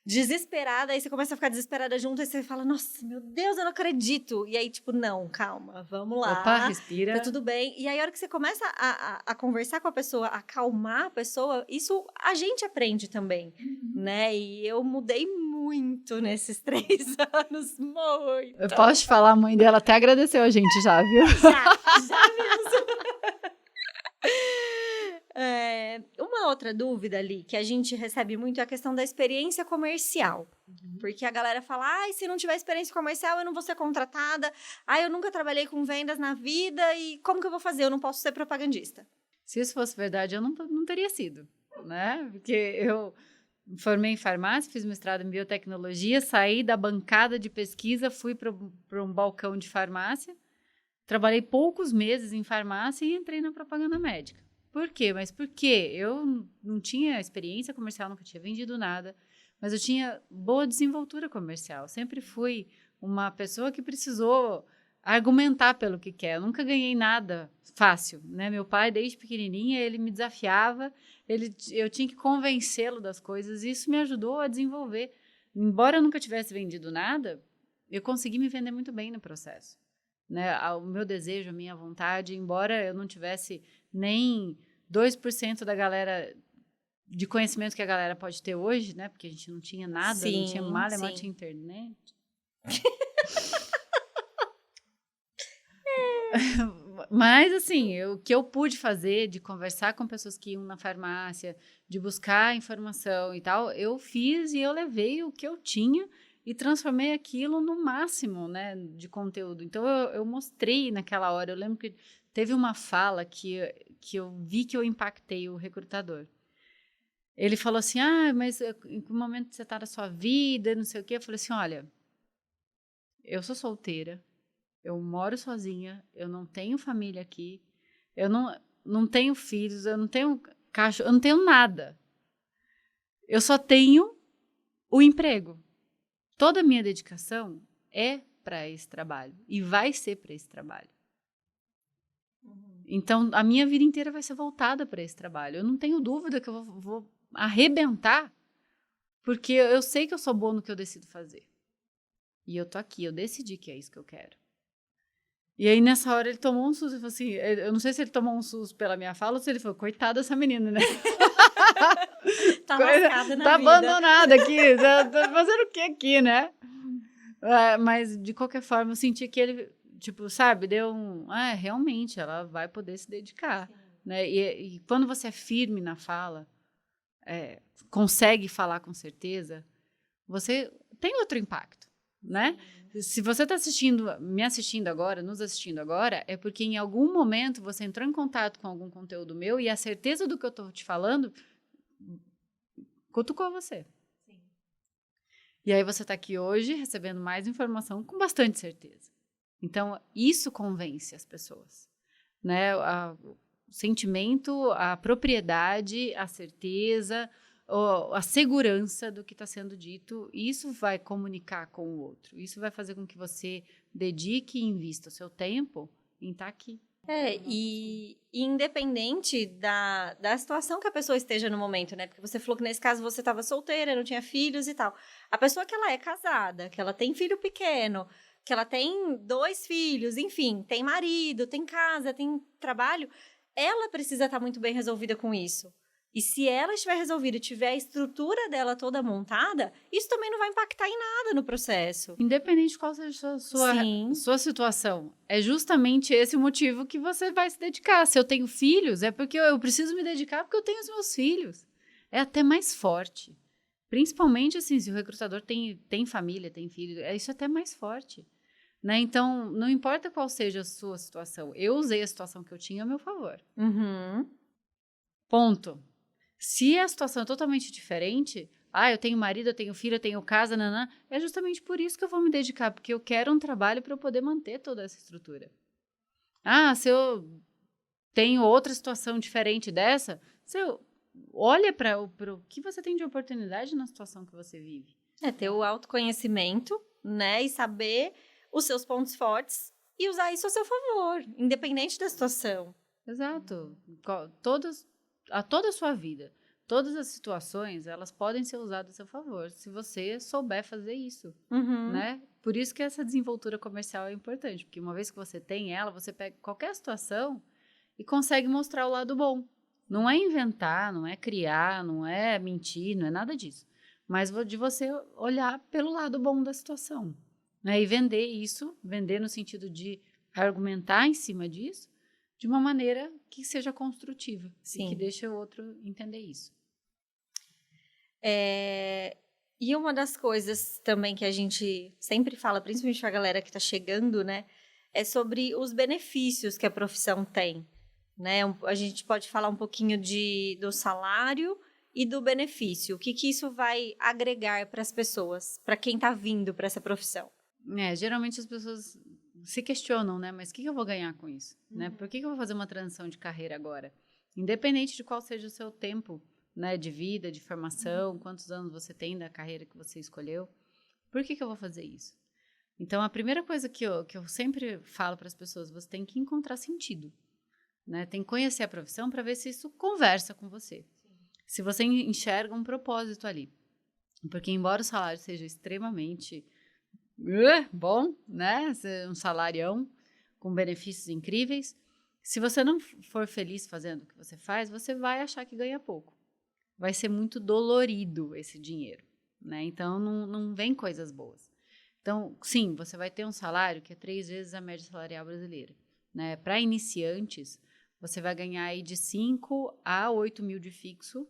desesperada, aí você começa a ficar desesperada junto, aí você fala, nossa, meu Deus, eu não acredito. E aí, tipo, não, calma, vamos lá. Opa, respira. Tá tudo bem. E aí, a hora que você começa a conversar com a pessoa, a acalmar a pessoa, isso a gente aprende também, né? E eu mudei muito nesses 3 anos, muito. Eu posso te falar, a mãe dela até agradeceu a gente já, viu? Já mesmo. Uma outra dúvida ali que a gente recebe muito é a questão da experiência comercial. Porque a galera fala, se não tiver experiência comercial, eu não vou ser contratada. Eu nunca trabalhei com vendas na vida e como que eu vou fazer? Eu não posso ser propagandista. Se isso fosse verdade, eu não teria sido, né? Porque eu formei em farmácia, fiz mestrado em biotecnologia, saí da bancada de pesquisa, fui para um balcão de farmácia, trabalhei poucos meses em farmácia e entrei na propaganda médica. Por quê? Mas por quê? Eu não tinha experiência comercial, nunca tinha vendido nada, mas eu tinha boa desenvoltura comercial. Sempre fui uma pessoa que precisou argumentar pelo que quer. Eu nunca ganhei nada fácil, né? Meu pai, desde pequenininha, ele me desafiava, eu tinha que convencê-lo das coisas, e isso me ajudou a desenvolver. Embora eu nunca tivesse vendido nada, eu consegui me vender muito bem no processo. Né? O meu desejo, a minha vontade, embora eu não tivesse nem 2% da galera, de conhecimento que a galera pode ter hoje, né? Porque a gente não tinha nada, Sim, não tinha mal, sim. tinha internet. Mas, assim, o que eu pude fazer de conversar com pessoas que iam na farmácia, de buscar informação e tal, eu fiz e eu levei o que eu tinha e transformei aquilo no máximo, né, de conteúdo. Então, eu mostrei naquela hora. Eu lembro que teve uma fala que eu vi que eu impactei o recrutador. Ele falou assim, mas em que momento você está na sua vida, não sei o quê. Eu falei assim, olha, eu sou solteira, eu moro sozinha, eu não tenho família aqui, eu não tenho filhos, eu não tenho cachorro, eu não tenho nada. Eu só tenho o emprego. Toda a minha dedicação é para esse trabalho e vai ser para esse trabalho. Então, a minha vida inteira vai ser voltada para esse trabalho. Eu não tenho dúvida que eu vou arrebentar, porque eu sei que eu sou boa no que eu decido fazer. E eu tô aqui, eu decidi que é isso que eu quero. E aí, nessa hora, ele tomou um susto. Ele falou assim, eu não sei se ele tomou um susto pela minha fala ou se ele falou, coitada dessa menina, né? Tá lascada na tá vida. Abandonada aqui, tá fazendo o que aqui, né? Mas, de qualquer forma, eu senti que ele, tipo, sabe, deu realmente, ela vai poder se dedicar. Né? E quando você é firme na fala, consegue falar com certeza, você tem outro impacto, né? Se você está me assistindo agora, nos assistindo agora, é porque em algum momento você entrou em contato com algum conteúdo meu e a certeza do que eu estou te falando cutucou você. Sim. E aí você está aqui hoje recebendo mais informação com bastante certeza. Então, isso convence as pessoas. Né? O sentimento, a propriedade, a certeza, a segurança do que está sendo dito, isso vai comunicar com o outro. Isso vai fazer com que você dedique e invista o seu tempo em estar aqui. E independente da situação que a pessoa esteja no momento, né? Porque você falou que nesse caso você estava solteira, não tinha filhos e tal. A pessoa que ela é casada, que ela tem filho pequeno, que ela tem 2 filhos, enfim, tem marido, tem casa, tem trabalho, ela precisa estar muito bem resolvida com isso. E se ela estiver resolvida e tiver a estrutura dela toda montada, isso também não vai impactar em nada no processo. Independente de qual seja a sua situação, é justamente esse o motivo que você vai se dedicar. Se eu tenho filhos, é porque eu preciso me dedicar porque eu tenho os meus filhos. É até mais forte. Principalmente assim, se o recrutador tem família, tem filho, isso é até mais forte. Né? Então, não importa qual seja a sua situação, eu usei a situação que eu tinha a meu favor. Uhum. Ponto. Se a situação é totalmente diferente, eu tenho marido, eu tenho filho, eu tenho casa, nanã, é justamente por isso que eu vou me dedicar, porque eu quero um trabalho para eu poder manter toda essa estrutura. Se eu tenho outra situação diferente dessa, você olha para o que você tem de oportunidade na situação que você vive. Ter o autoconhecimento, né, e saber os seus pontos fortes e usar isso a seu favor, independente da situação. Exato. Toda a sua vida, todas as situações, elas podem ser usadas a seu favor, se você souber fazer isso, né? Por isso que essa desenvoltura comercial é importante, porque uma vez que você tem ela, você pega qualquer situação e consegue mostrar o lado bom. Não é inventar, não é criar, não é mentir, não é nada disso. Mas de você olhar pelo lado bom da situação, né? E vender no sentido de argumentar em cima disso, de uma maneira que seja construtiva. Sim. E que deixe o outro entender isso. E uma das coisas também que a gente sempre fala, principalmente para a galera que está chegando, né, é sobre os benefícios que a profissão tem. Né? A gente pode falar um pouquinho do salário e do benefício. O que isso vai agregar para as pessoas, para quem está vindo para essa profissão? Geralmente as pessoas se questionam, né? Mas o que eu vou ganhar com isso? Né? Por que eu vou fazer uma transição de carreira agora? Independente de qual seja o seu tempo, né, de vida, de formação, quantos anos você tem da carreira que você escolheu, por que eu vou fazer isso? Então, a primeira coisa que eu sempre falo para as pessoas, você tem que encontrar sentido. Né? Tem que conhecer a profissão para ver se isso conversa com você. Se você enxerga um propósito ali. Porque embora o salário seja extremamente bom, né? Um salarião com benefícios incríveis, se você não for feliz fazendo o que você faz, você vai achar que ganha pouco. Vai ser muito dolorido esse dinheiro, né? Então, não vem coisas boas. Então, sim, você vai ter um salário que é 3 vezes a média salarial brasileira. Né? Para iniciantes, você vai ganhar aí de 5 a 8 mil de fixo,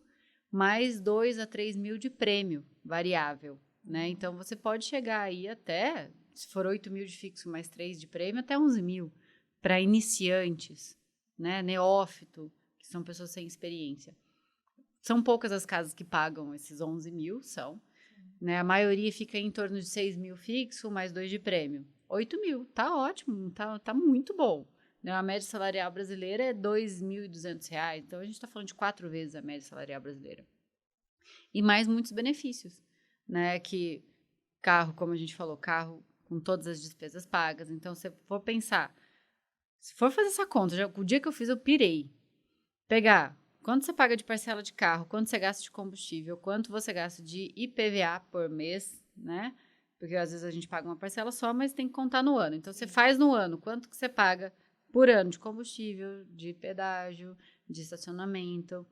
mais 2 a 3 mil de prêmio variável. Né? Então, você pode chegar aí até, se for 8 mil de fixo mais 3 de prêmio, até 11 mil para iniciantes, né? Neófito, que são pessoas sem experiência. São poucas as casas que pagam esses 11 mil, são. Né? A maioria fica em torno de 6 mil fixo, mais 2 de prêmio. 8 mil, tá ótimo, tá muito bom. Né? A média salarial brasileira é R$ 2.200, então a gente está falando de 4 vezes a média salarial brasileira. E mais muitos benefícios, né? Que carro, como a gente falou, carro com todas as despesas pagas. Então, se for pensar, se for fazer essa conta, o dia que eu fiz, eu pirei. Pegar quanto você paga de parcela de carro, quanto você gasta de combustível, quanto você gasta de IPVA por mês, né? Porque às vezes a gente paga uma parcela só, mas tem que contar no ano. Então, você faz no ano quanto que você paga por ano de combustível, de pedágio, de estacionamento,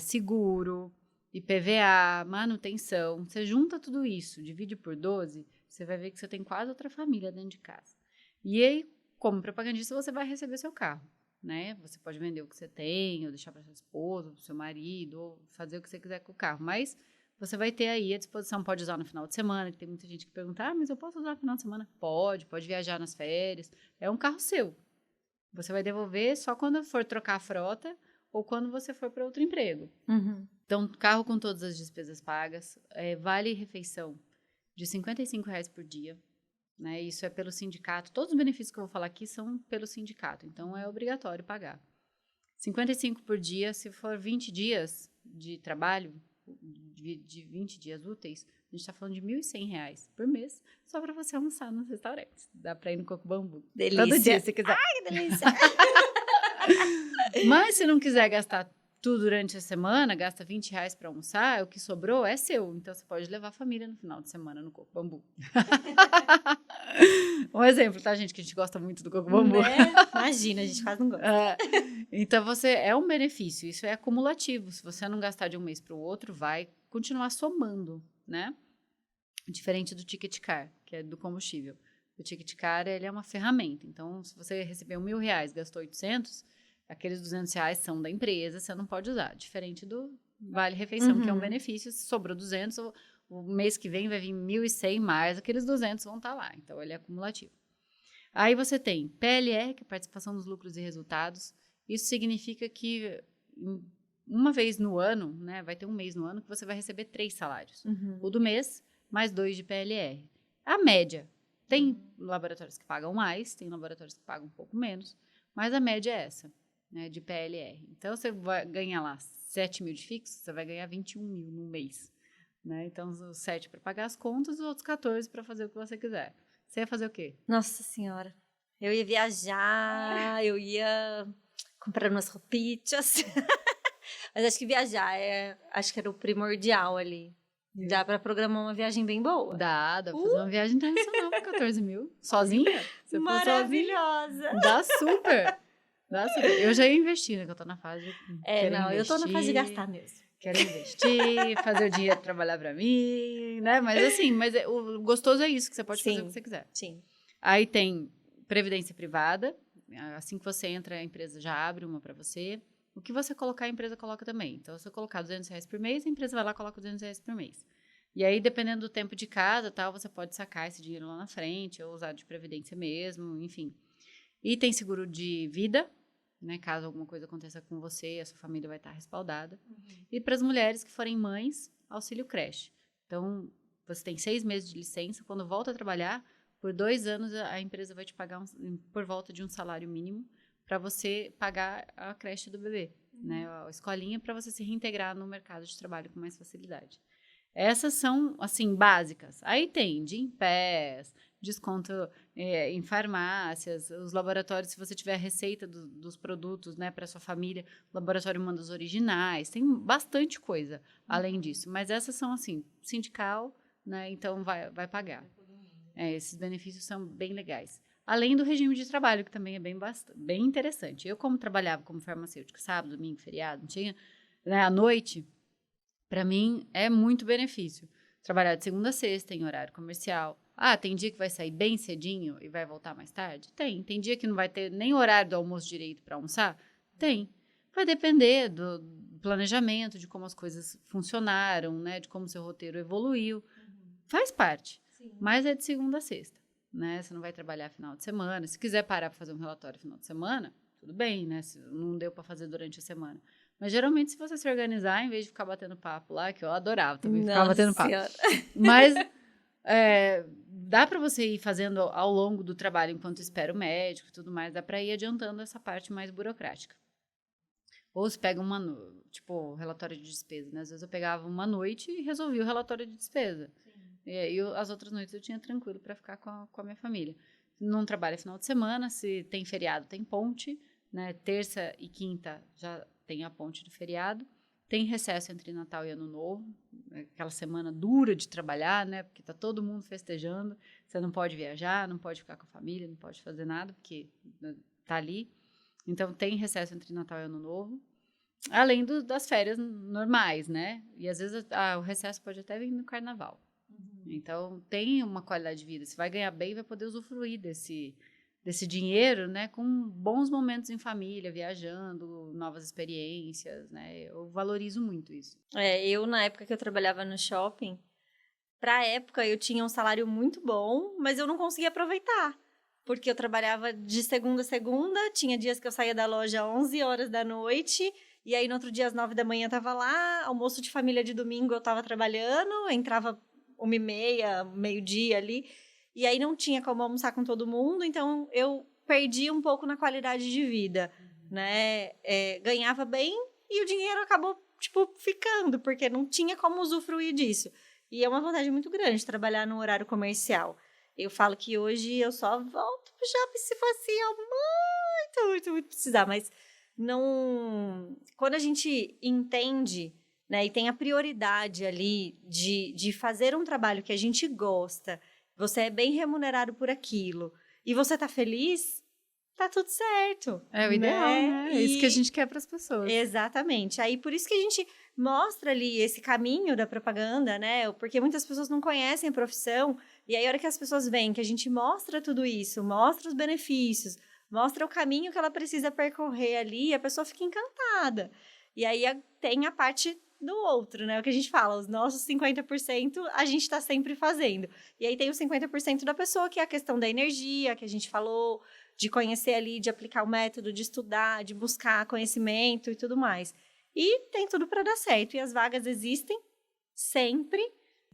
seguro, IPVA, manutenção. Você junta tudo isso, divide por 12, você vai ver que você tem quase outra família dentro de casa. E aí, como propagandista, você vai receber seu carro. Né? Você pode vender o que você tem, ou deixar para sua esposa, para o seu marido, ou fazer o que você quiser com o carro. Mas você vai ter aí à disposição, pode usar no final de semana, que tem muita gente que pergunta, mas eu posso usar no final de semana? Pode viajar nas férias. É um carro seu. Você vai devolver só quando for trocar a frota ou quando você for para outro emprego. Então, carro com todas as despesas pagas, vale refeição de R$ 55,00 por dia. Né? Isso é pelo sindicato. Todos os benefícios que eu vou falar aqui são pelo sindicato. Então, é obrigatório pagar. 55 por dia, se for 20 dias de trabalho, de 20 dias úteis, a gente está falando de R$ 1.100 por mês, só para você almoçar nos restaurantes. Dá para ir no Coco Bambu. Delícia. Todo dia, se quiser. Ai, que delícia. Mas se não quiser gastar tudo durante a semana, gasta R$ 20 para almoçar, o que sobrou é seu. Então, você pode levar a família no final de semana no Coco Bambu. Um exemplo, tá, gente? Que a gente gosta muito do Coco Bambu. Né? Imagina, a gente quase não gosta. Então, é um benefício. Isso é acumulativo. Se você não gastar de um mês para o outro, vai continuar somando, né? Diferente do Ticket Car, que é do combustível. O Ticket Car, ele é uma ferramenta. Então, se você recebeu R$ 1.000, gastou 800, aqueles R$ 200 são da empresa, você não pode usar. Diferente do Vale Refeição, que é um benefício. Se sobrou 200, o mês que vem vai vir 1.100 mais, aqueles 200 vão estar lá. Então, ele é acumulativo. Aí você tem PLR, que é participação nos lucros e resultados. Isso significa que uma vez no ano, né, vai ter um mês no ano que você vai receber 3 salários. O do mês, mais 2 de PLR. A média. Tem laboratórios que pagam mais, tem laboratórios que pagam um pouco menos, mas a média é essa, né, de PLR. Então, você vai ganhar lá 7 mil de fixo, você vai ganhar 21 mil no mês. Né? Então, os 7 para pagar as contas, os outros 14 para fazer o que você quiser. Você ia fazer o quê? Nossa Senhora. Eu ia viajar, eu ia comprar umas roupitas. Mas acho que viajar, acho que era o primordial ali. Dá pra programar uma viagem bem boa. Dá pra fazer uma viagem internacional por 14 mil. Sozinha? Você maravilhosa. Dá super. Eu já ia investir, né? Que eu tô na fase de eu tô na fase de gastar mesmo. Quero investir, fazer o dinheiro trabalhar pra mim, né? Mas assim, o gostoso é isso, que você pode fazer o que você quiser. Sim. Aí tem previdência privada. Assim que você entra, a empresa já abre uma pra você. O que você colocar, a empresa coloca também. Então, se eu colocar R$ 200 por mês, a empresa vai lá e coloca R$ 200 por mês. E aí, dependendo do tempo de casa, tal, você pode sacar esse dinheiro lá na frente, ou usar de previdência mesmo, enfim. E tem seguro de vida, né? Caso alguma coisa aconteça com você, a sua família vai estar respaldada. E para as mulheres que forem mães, auxílio creche. Então, você tem 6 meses de licença. Quando volta a trabalhar, por 2 anos, a empresa vai te pagar por volta de um salário mínimo para você pagar a creche do bebê, né? A escolinha, para você se reintegrar no mercado de trabalho com mais facilidade. Essas são, assim, básicas. Aí tem Gympass, desconto em farmácias, os laboratórios, se você tiver a receita dos produtos, né, para sua família, o laboratório manda os originais, tem bastante coisa além disso. Mas essas são, assim, sindical, né, então vai pagar. Esses benefícios são bem legais. Além do regime de trabalho, que também é bem interessante. Eu, como trabalhava como farmacêutica, sábado, domingo, feriado, não tinha, né, à noite, para mim é muito benefício. Trabalhar de segunda a sexta em horário comercial. Tem dia que vai sair bem cedinho e vai voltar mais tarde? Tem. Tem dia que não vai ter nem horário do almoço direito para almoçar? Tem. Vai depender do planejamento, de como as coisas funcionaram, né, de como seu roteiro evoluiu. Faz parte. Sim. Mas é de segunda a sexta, né? Você não vai trabalhar final de semana. Se quiser parar para fazer um relatório final de semana, tudo bem, né? Se não deu para fazer durante a semana. Mas, geralmente, se você se organizar, em vez de ficar batendo papo lá, que eu adorava também ficar batendo papo. Mas dá para você ir fazendo ao longo do trabalho, enquanto espera o médico e tudo mais, dá para ir adiantando essa parte mais burocrática. Ou se pega relatório de despesa, né? Às vezes eu pegava uma noite e resolvia o relatório de despesa. E as outras noites eu tinha tranquilo para ficar com a minha família. Não trabalha final de semana, se tem feriado, tem ponte, né? Terça e quinta já tem a ponte de feriado. Tem recesso entre Natal e Ano Novo, aquela semana dura de trabalhar, né? Porque tá todo mundo festejando. Você não pode viajar, não pode ficar com a família, não pode fazer nada, porque tá ali. Então, tem recesso entre Natal e Ano Novo. Além das férias normais, né? E, às vezes, o recesso pode até vir no Carnaval. Então, tem uma qualidade de vida. Você vai ganhar bem e vai poder usufruir desse dinheiro, né, com bons momentos em família, viajando, novas experiências, né, eu valorizo muito isso. Eu, na época que eu trabalhava no shopping, pra época eu tinha um salário muito bom, mas eu não conseguia aproveitar, porque eu trabalhava de segunda a segunda, tinha dias que eu saía da loja às 11 horas da noite, e aí no outro dia às 9 da manhã eu tava lá, almoço de família de domingo eu tava trabalhando, entrava 1h30, meio-dia ali, e aí não tinha como almoçar com todo mundo, então eu perdi um pouco na qualidade de vida, né? Ganhava bem e o dinheiro acabou, ficando, porque não tinha como usufruir disso. E é uma vantagem muito grande trabalhar no horário comercial. Eu falo que hoje eu só volto pro shopping se fosse eu muito, muito, muito precisar, mas não... Quando a gente entende, né, e tem a prioridade ali de fazer um trabalho que a gente gosta, você é bem remunerado por aquilo e você tá feliz, tá tudo certo. É o ideal, né? É isso que a gente quer para as pessoas. Exatamente. Aí, por isso que a gente mostra ali esse caminho da propaganda, né? Porque muitas pessoas não conhecem a profissão. E aí, a hora que as pessoas veem que a gente mostra tudo isso, mostra os benefícios, mostra o caminho que ela precisa percorrer ali, a pessoa fica encantada. E aí, tem a parte do outro, né? O que a gente fala, os nossos 50% a gente está sempre fazendo. E aí tem os 50% da pessoa, que é a questão da energia, que a gente falou, de conhecer ali, de aplicar o método, de estudar, de buscar conhecimento e tudo mais. E tem tudo para dar certo. E as vagas existem sempre,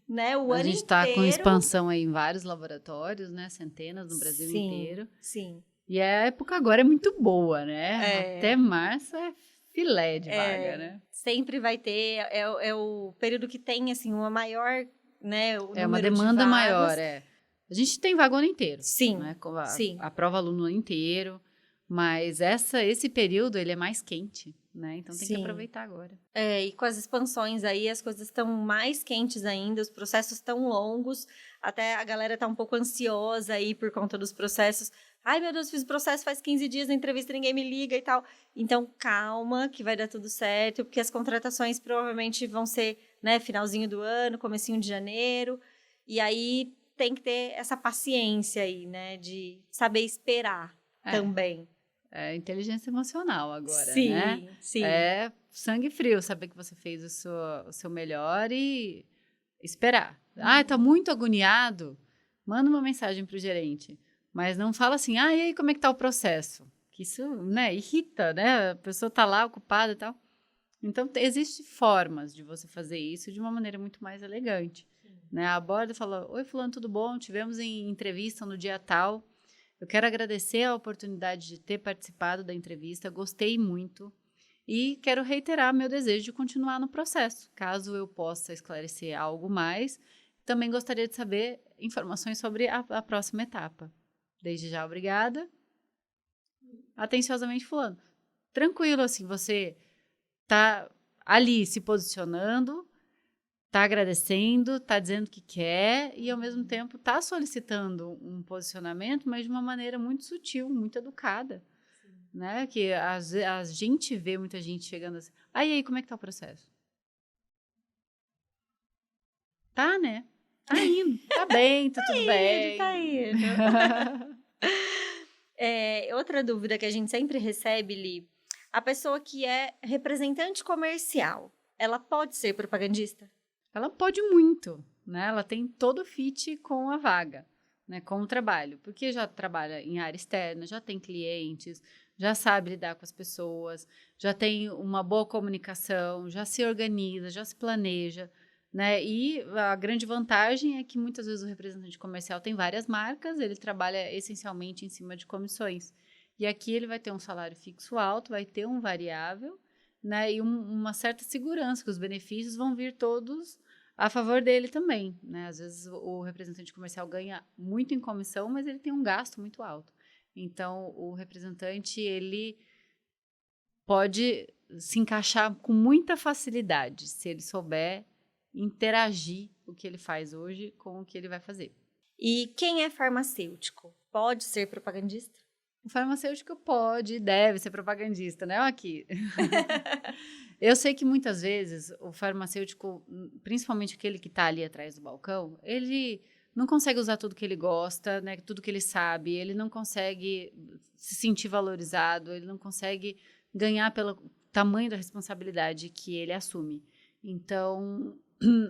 né? O ano inteiro. A gente está com expansão aí em vários laboratórios, né? Centenas no Brasil inteiro. Sim. E a época agora é muito boa, né? Até março é filé de vaga, né? Sempre vai ter, é o período que tem, assim, uma maior, né, o uma demanda de maior, A gente tem vaga o ano inteiro. Sim, né? sim. Aprova aluno o ano inteiro, mas esse período, ele é mais quente, né? Então, tem que aproveitar agora. E com as expansões aí, as coisas estão mais quentes ainda, os processos estão longos, até a galera tá um pouco ansiosa aí por conta dos processos. Ai, meu Deus, fiz o processo faz 15 dias, na entrevista ninguém me liga e tal. Então, calma, que vai dar tudo certo, porque as contratações provavelmente vão ser, né, finalzinho do ano, comecinho de janeiro. E aí, tem que ter essa paciência aí, né, de saber esperar também. É inteligência emocional agora, sim, né? Sim. É sangue frio, saber que você fez o seu melhor e esperar. Tá muito agoniado? Manda uma mensagem pro gerente. Mas não fala assim, e aí, como é que tá o processo? que isso, né, irrita, né? A pessoa tá lá ocupada e tal. Então, existem formas de você fazer isso de uma maneira muito mais elegante, né? Aborda e fala, oi, fulano, tudo bom? Tivemos em entrevista no dia tal. Eu quero agradecer a oportunidade de ter participado da entrevista, gostei muito e quero reiterar meu desejo de continuar no processo. Caso eu possa esclarecer algo mais, também gostaria de saber informações sobre a próxima etapa. Desde já, obrigada. Atenciosamente, fulano. Tranquilo, assim, você tá ali se posicionando, tá agradecendo, tá dizendo o que quer e, ao mesmo tempo, tá solicitando um posicionamento, mas de uma maneira muito sutil, muito educada, né? Que a gente vê muita gente chegando assim, aí, como é que tá o processo? Tá, né? Tá indo, tá bem, tá tudo bem. Tá indo. Outra dúvida que a gente sempre recebe, Li, a pessoa que é representante comercial, ela pode ser propagandista? Ela pode muito, né? Ela tem todo o fit com a vaga, né? Com o trabalho, porque já trabalha em área externa, já tem clientes, já sabe lidar com as pessoas, já tem uma boa comunicação, já se organiza, já se planeja, né? E a grande vantagem é que muitas vezes o representante comercial tem várias marcas, ele trabalha essencialmente em cima de comissões. E aqui ele vai ter um salário fixo alto, vai ter um variável, né? E uma certa segurança que os benefícios vão vir todos a favor dele também, né? Às vezes o representante comercial ganha muito em comissão, mas ele tem um gasto muito alto. Então, o representante, ele pode se encaixar com muita facilidade, se ele souber interagir o que ele faz hoje com o que ele vai fazer. E quem é farmacêutico pode ser propagandista? O farmacêutico pode e deve ser propagandista, né? Aqui. Eu sei que muitas vezes o farmacêutico, principalmente aquele que está ali atrás do balcão, ele não consegue usar tudo que ele gosta, né? Tudo que ele sabe, ele não consegue se sentir valorizado, ele não consegue ganhar pelo tamanho da responsabilidade que ele assume. Então,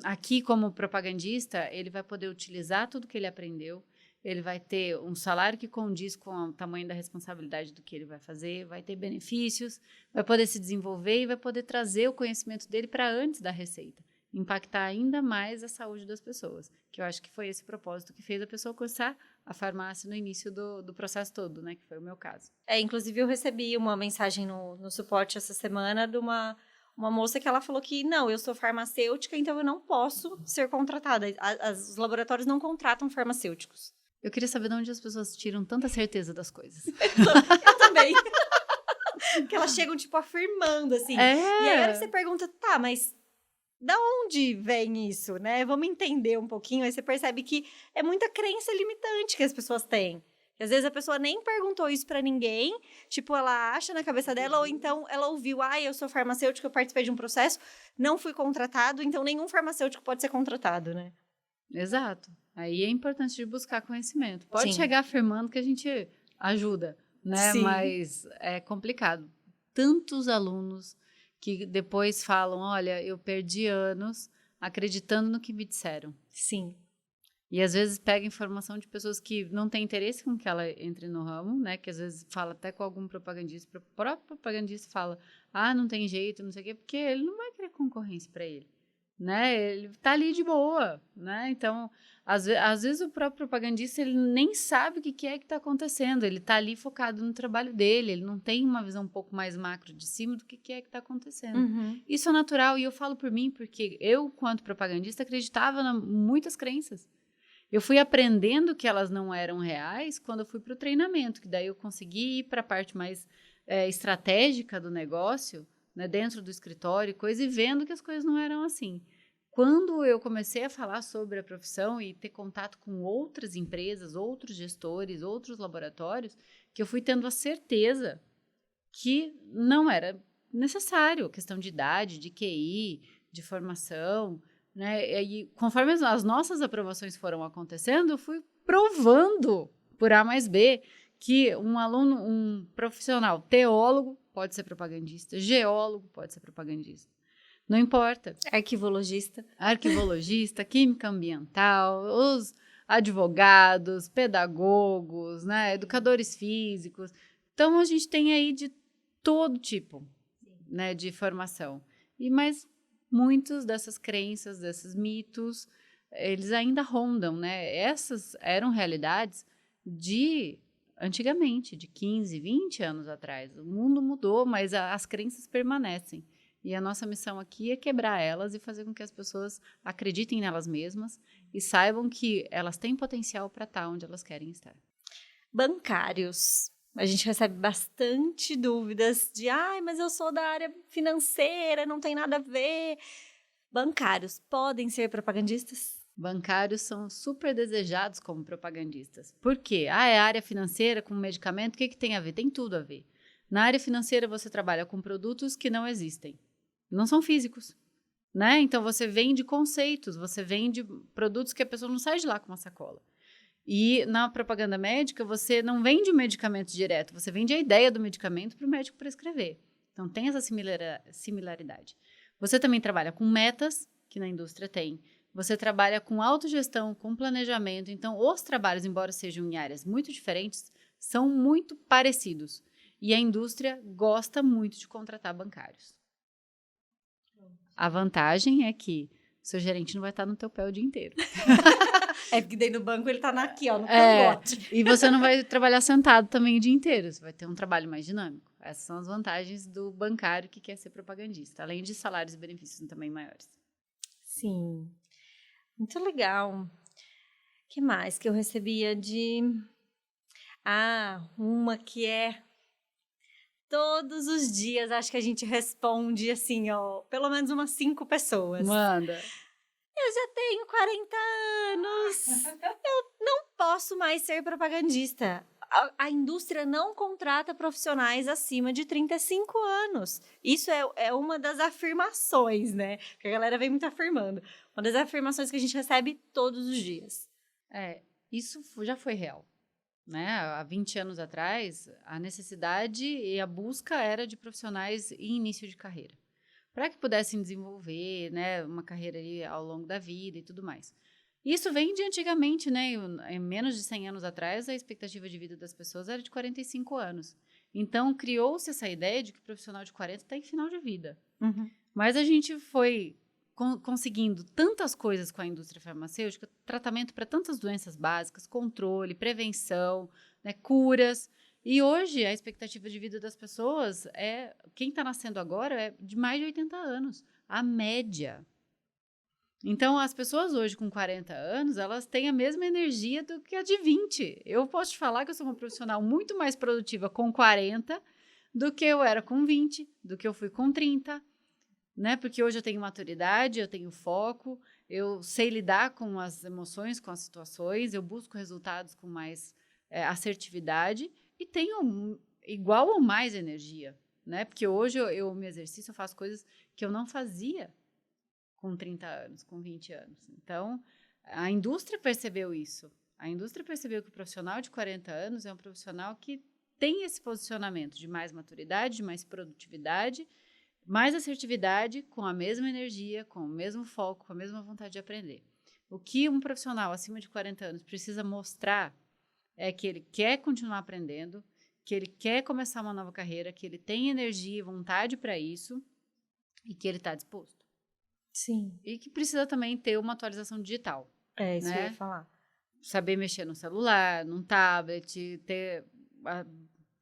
aqui como propagandista, ele vai poder utilizar tudo que ele aprendeu, ele vai ter um salário que condiz com o tamanho da responsabilidade do que ele vai fazer, vai ter benefícios, vai poder se desenvolver e vai poder trazer o conhecimento dele para antes da receita, impactar ainda mais a saúde das pessoas, que eu acho que foi esse propósito que fez a pessoa cursar a farmácia no início do processo todo, né, que foi o meu caso. Inclusive eu recebi uma mensagem no suporte essa semana de uma moça que ela falou que, não, eu sou farmacêutica, então eu não posso ser contratada. Os laboratórios não contratam farmacêuticos. Eu queria saber de onde as pessoas tiram tanta certeza das coisas. Eu também. Que elas chegam, tipo, afirmando, assim. E aí, a hora que você pergunta, tá, mas da onde vem isso, né? Vamos entender um pouquinho. Aí você percebe que é muita crença limitante que as pessoas têm. E às vezes a pessoa nem perguntou isso pra ninguém. Tipo, ela acha na cabeça dela, ou então ela ouviu, eu sou farmacêutico, eu participei de um processo, não fui contratado, então nenhum farmacêutico pode ser contratado, né? Exato. Aí é importante de buscar conhecimento. Pode Sim. chegar afirmando que a gente ajuda, né? Sim. Mas é complicado. Tantos alunos que depois falam, olha, eu perdi anos acreditando no que me disseram. Sim. E às vezes pega informação de pessoas que não têm interesse com que ela entre no ramo, né? Que às vezes fala até com algum propagandista, o próprio propagandista fala, não tem jeito, não sei o quê, porque ele não vai querer concorrência para ele. Né? Ele tá ali de boa, né? Então, às vezes o próprio propagandista ele nem sabe o que é que está acontecendo, ele tá ali focado no trabalho dele, ele não tem uma visão um pouco mais macro de cima do que é que está acontecendo. Uhum. Isso é natural e eu falo por mim porque eu, quanto propagandista, acreditava em muitas crenças. Eu fui aprendendo que elas não eram reais quando eu fui para o treinamento, que daí eu consegui ir para a parte mais estratégica do negócio, né, dentro do escritório, coisa, e vendo que as coisas não eram assim. Quando eu comecei a falar sobre a profissão e ter contato com outras empresas, outros gestores, outros laboratórios, que eu fui tendo a certeza que não era necessário, questão de idade, de QI, de formação, né? E conforme as nossas aprovações foram acontecendo, eu fui provando por A mais B que um aluno, um profissional teólogo pode ser propagandista, geólogo pode ser propagandista. Não importa. Arquivologista, química ambiental, os advogados, pedagogos, né, educadores físicos. Então, a gente tem aí de todo tipo, né, de formação. Mas muitos dessas crenças, desses mitos, eles ainda rondam, né? Essas eram realidades de antigamente, de 15, 20 anos atrás. O mundo mudou, mas as crenças permanecem. E a nossa missão aqui é quebrar elas e fazer com que as pessoas acreditem nelas mesmas e saibam que elas têm potencial para estar onde elas querem estar. Bancários. A gente recebe bastante dúvidas de, mas eu sou da área financeira, não tem nada a ver. Bancários podem ser propagandistas? Bancários são super desejados como propagandistas. Por quê? É área financeira com medicamento, o que tem a ver? Tem tudo a ver. Na área financeira, você trabalha com produtos que não existem. Não são físicos, né? Então, você vende conceitos, você vende produtos que a pessoa não sai de lá com uma sacola. E na propaganda médica, você não vende o medicamento direto, você vende a ideia do medicamento para o médico prescrever. Então, tem essa similaridade. Você também trabalha com metas, que na indústria tem. Você trabalha com autogestão, com planejamento. Então, os trabalhos, embora sejam em áreas muito diferentes, são muito parecidos. E a indústria gosta muito de contratar bancários. A vantagem é que o seu gerente não vai estar no teu pé o dia inteiro. É porque daí no banco ele tá aqui, ó, no cangote. E você não vai trabalhar sentado também o dia inteiro. Você vai ter um trabalho mais dinâmico. Essas são as vantagens do bancário que quer ser propagandista. Além de salários e benefícios também maiores. Sim. Muito legal. O que mais que eu recebia de... uma que é... Todos os dias, acho que a gente responde assim, ó, pelo menos umas 5 pessoas. Manda. Eu já tenho 40 anos. Eu não posso mais ser propagandista. A indústria não contrata profissionais acima de 35 anos. Isso é uma das afirmações, né? Que a galera vem muito afirmando. Uma das afirmações que a gente recebe todos os dias. Isso já foi real. Né? Há 20 anos atrás, a necessidade e a busca era de profissionais em início de carreira, para que pudessem desenvolver, né, uma carreira ali ao longo da vida e tudo mais. Isso vem de antigamente, né? Em menos de 100 anos atrás, a expectativa de vida das pessoas era de 45 anos. Então, criou-se essa ideia de que o profissional de 40 está em final de vida. Uhum. Mas a gente foi conseguindo tantas coisas com a indústria farmacêutica, tratamento para tantas doenças básicas, controle, prevenção, né, curas. E hoje a expectativa de vida das pessoas quem está nascendo agora é de mais de 80 anos, a média. Então, as pessoas hoje com 40 anos, elas têm a mesma energia do que a de 20. Eu posso te falar que eu sou uma profissional muito mais produtiva com 40 do que eu era com 20, do que eu fui com 30. Né? Porque hoje eu tenho maturidade, eu tenho foco, eu sei lidar com as emoções, com as situações, eu busco resultados com mais assertividade e tenho igual ou mais energia, né? Porque hoje eu me exercício, eu faço coisas que eu não fazia com 30 anos, com 20 anos. Então, a indústria percebeu isso. A indústria percebeu que o profissional de 40 anos é um profissional que tem esse posicionamento de mais maturidade, de mais produtividade, mais assertividade, com a mesma energia, com o mesmo foco, com a mesma vontade de aprender. O que um profissional acima de 40 anos precisa mostrar é que ele quer continuar aprendendo, que ele quer começar uma nova carreira, que ele tem energia e vontade para isso e que ele está disposto. Sim. E que precisa também ter uma atualização digital. Isso né? que eu ia falar. Saber mexer no celular, num tablet, ter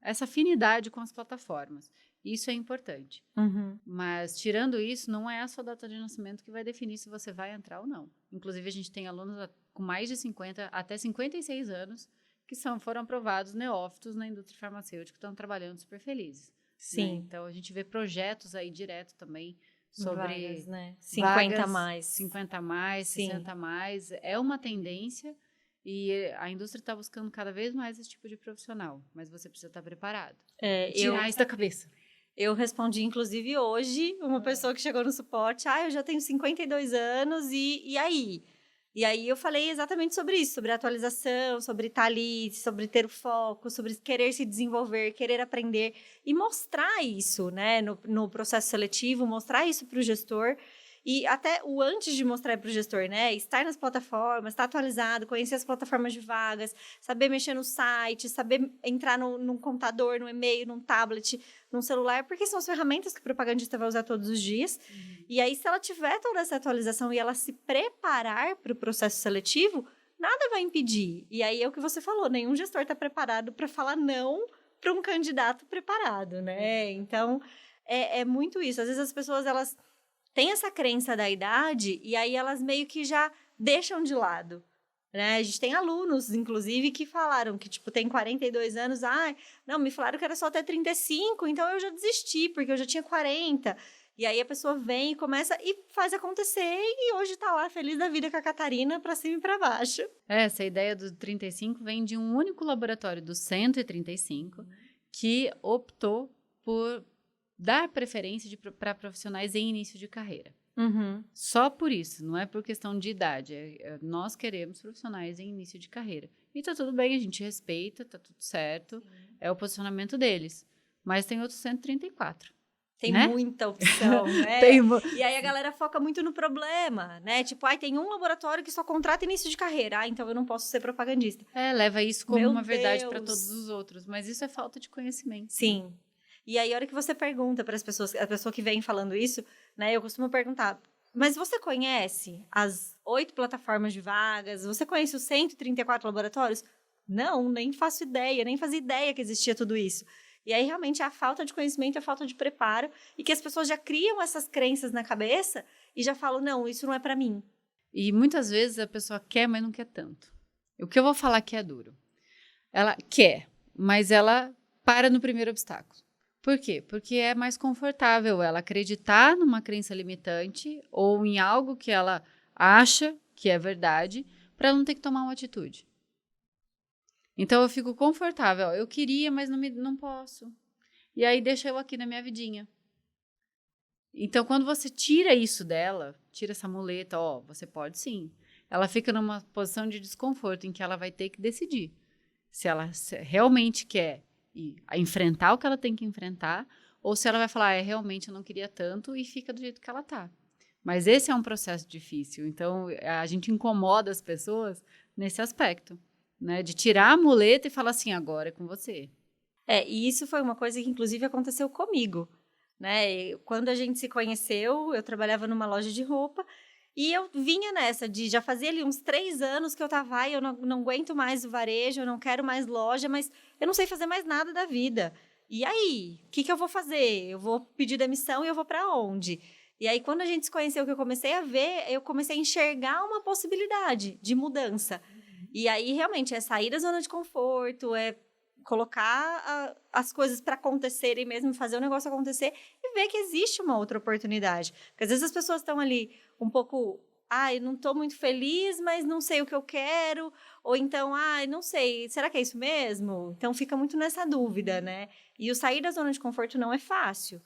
essa afinidade com as plataformas. Isso é importante. Uhum. Mas, tirando isso, não é a sua data de nascimento que vai definir se você vai entrar ou não. Inclusive, a gente tem alunos com mais de 50, até 56 anos, que foram aprovados neófitos na indústria farmacêutica, que estão trabalhando super felizes. Sim. Né? Então, a gente vê projetos aí direto também sobre vagas, né? 50 a mais. 50 a mais, Sim. 60 a mais. É uma tendência e a indústria está buscando cada vez mais esse tipo de profissional. Mas você precisa estar preparado. Tirar isso da cabeça. Eu respondi, inclusive, hoje, uma pessoa que chegou no suporte, eu já tenho 52 anos, e aí? E aí eu falei exatamente sobre isso, sobre a atualização, sobre estar ali, sobre ter o foco, sobre querer se desenvolver, querer aprender, e mostrar isso, né, no processo seletivo, mostrar isso para o gestor, E até o antes de mostrar para o gestor, né? Estar nas plataformas, estar atualizado, conhecer as plataformas de vagas, saber mexer no site, saber entrar num computador, no e-mail, num tablet, num celular, porque são as ferramentas que o propagandista vai usar todos os dias. E aí, se ela tiver toda essa atualização e ela se preparar para o processo seletivo, nada vai impedir. E aí é o que você falou, nenhum gestor está preparado para falar não para um candidato preparado, né? Então, é muito isso. Às vezes as pessoas, elas têm essa crença da idade e aí elas meio que já deixam de lado, né? A gente tem alunos, inclusive, que falaram que, tipo, tem 42 anos, não, me falaram que era só até 35, então eu já desisti, porque eu já tinha 40. E aí a pessoa vem e começa e faz acontecer e hoje tá lá feliz da vida com a Catarina para cima e para baixo. Essa ideia do 35 vem de um único laboratório, do 135, que optou por dar preferência para profissionais em início de carreira. Só por isso, não é por questão de idade. Nós queremos profissionais em início de carreira. E tá tudo bem, a gente respeita, tá tudo certo, é o posicionamento deles. Mas tem outros 134. Tem né? Muita opção, né? E aí a galera foca muito no problema, né? Tipo, tem um laboratório que só contrata início de carreira. Então eu não posso ser propagandista. Leva isso como Meu uma verdade Deus. para todos os outros. Mas isso é falta de conhecimento. Sim. E aí, a hora que você pergunta para as pessoas, a pessoa que vem falando isso, né? Eu costumo perguntar, mas você conhece as 8 plataformas de vagas? Você conhece os 134 laboratórios? Não, nem faço ideia, nem fazia ideia que existia tudo isso. E aí, realmente, é a falta de conhecimento, a falta de preparo, e que as pessoas já criam essas crenças na cabeça e já falam, não, isso não é para mim. E muitas vezes a pessoa quer, mas não quer tanto. O que eu vou falar que é duro. Ela quer, mas ela para no primeiro obstáculo. Por quê? Porque é mais confortável ela acreditar numa crença limitante ou em algo que ela acha que é verdade, para ela não ter que tomar uma atitude. Então eu fico confortável. Eu queria, mas não posso. E aí deixa eu aqui na minha vidinha. Então quando você tira isso dela, tira essa muleta, você pode sim. Ela fica numa posição de desconforto em que ela vai ter que decidir se ela realmente quer enfrentar o que ela tem que enfrentar, ou se ela vai falar, realmente eu não queria tanto, e fica do jeito que ela tá. Mas esse é um processo difícil, então a gente incomoda as pessoas nesse aspecto, né? De tirar a muleta e falar assim, agora é com você. E isso foi uma coisa que inclusive aconteceu comigo, né? Quando a gente se conheceu, eu trabalhava numa loja de roupa, e eu vinha nessa de, já fazia ali uns 3 anos que eu tava, eu não aguento mais o varejo, eu não quero mais loja, mas eu não sei fazer mais nada da vida. E aí, o que eu vou fazer? Eu vou pedir demissão e eu vou para onde? E aí, quando a gente se conheceu, que eu comecei a ver, eu comecei a enxergar uma possibilidade de mudança. E aí, realmente, é sair da zona de conforto, é colocar as coisas para acontecerem mesmo, fazer o negócio acontecer e ver que existe uma outra oportunidade. Porque às vezes as pessoas estão ali um pouco, eu não estou muito feliz, mas não sei o que eu quero, ou então, não sei, será que é isso mesmo? Então fica muito nessa dúvida, né? E o sair da zona de conforto não é fácil,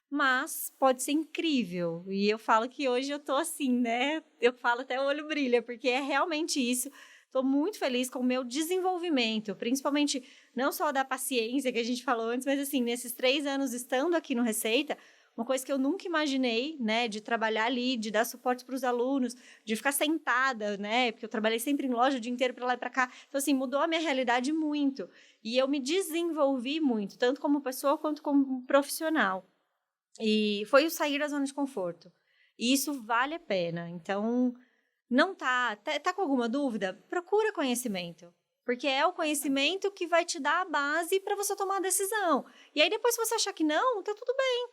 mas pode ser incrível. E eu falo que hoje eu tô assim, né? Eu falo até o olho brilha, porque é realmente isso. Estou muito feliz com o meu desenvolvimento, principalmente não só da paciência que a gente falou antes, mas assim, nesses 3 anos estando aqui no Receita, uma coisa que eu nunca imaginei, né, de trabalhar ali, de dar suporte para os alunos, de ficar sentada, né, porque eu trabalhei sempre em loja o dia inteiro para lá e para cá. Então, assim, mudou a minha realidade muito. E eu me desenvolvi muito, tanto como pessoa quanto como profissional. E foi o sair da zona de conforto. E isso vale a pena. Então, não tá com alguma dúvida? Procura conhecimento. Porque é o conhecimento que vai te dar a base para você tomar a decisão. E aí, depois, se você achar que não, tá tudo bem.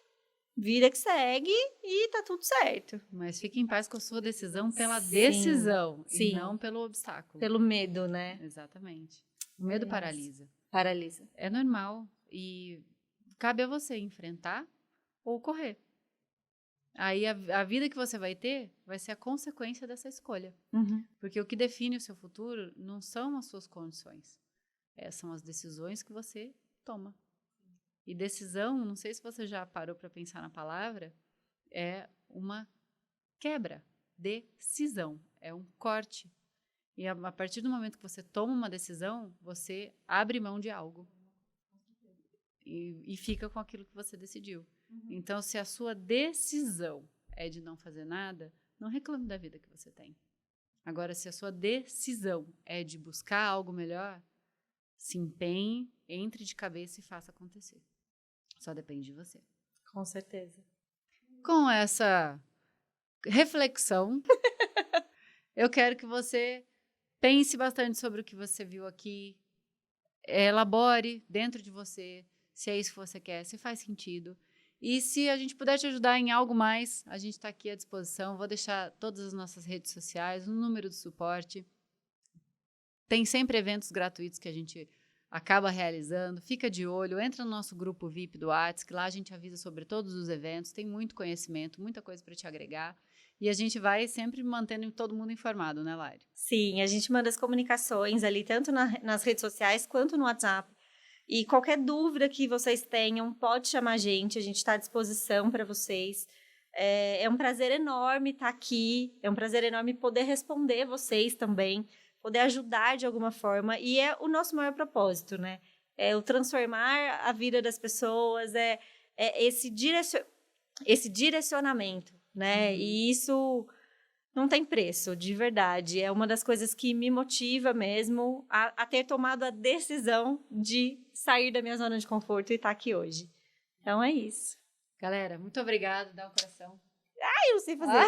Vida que segue e tá tudo certo. Mas fique em paz com a sua decisão pela Sim, decisão sim. e não pelo obstáculo. Pelo medo, né? Exatamente. O medo paralisa. Paralisa. É normal e cabe a você enfrentar ou correr. Aí a vida que você vai ter vai ser a consequência dessa escolha. Porque o que define o seu futuro não são as suas condições. São as decisões que você toma. E decisão, não sei se você já parou para pensar na palavra, é uma quebra. Decisão. É um corte. E a partir do momento que você toma uma decisão, você abre mão de algo. E fica com aquilo que você decidiu. Então, se a sua decisão é de não fazer nada, não reclame da vida que você tem. Agora, se a sua decisão é de buscar algo melhor, se empenhe, entre de cabeça e faça acontecer. Só depende de você. Com certeza. Com essa reflexão, eu quero que você pense bastante sobre o que você viu aqui, elabore dentro de você se é isso que você quer, se faz sentido. E se a gente puder te ajudar em algo mais, a gente está aqui à disposição. Vou deixar todas as nossas redes sociais, o número de suporte. Tem sempre eventos gratuitos que a gente acaba realizando. Fica de olho, entra no nosso grupo VIP do WhatsApp, que lá a gente avisa sobre todos os eventos. Tem muito conhecimento, muita coisa para te agregar. E a gente vai sempre mantendo todo mundo informado, né, Lari? Sim, a gente manda as comunicações ali, tanto nas redes sociais quanto no WhatsApp. E qualquer dúvida que vocês tenham, pode chamar a gente está à disposição para vocês. É um prazer enorme estar aqui, é um prazer enorme poder responder vocês também, poder ajudar de alguma forma, e é o nosso maior propósito, né? É o transformar a vida das pessoas, esse direcionamento, né? E isso não tem preço, de verdade. É uma das coisas que me motiva mesmo a ter tomado a decisão de sair da minha zona de conforto e estar aqui hoje. Então é isso. Galera, muito obrigada, dá um coração. Ai, eu não sei fazer.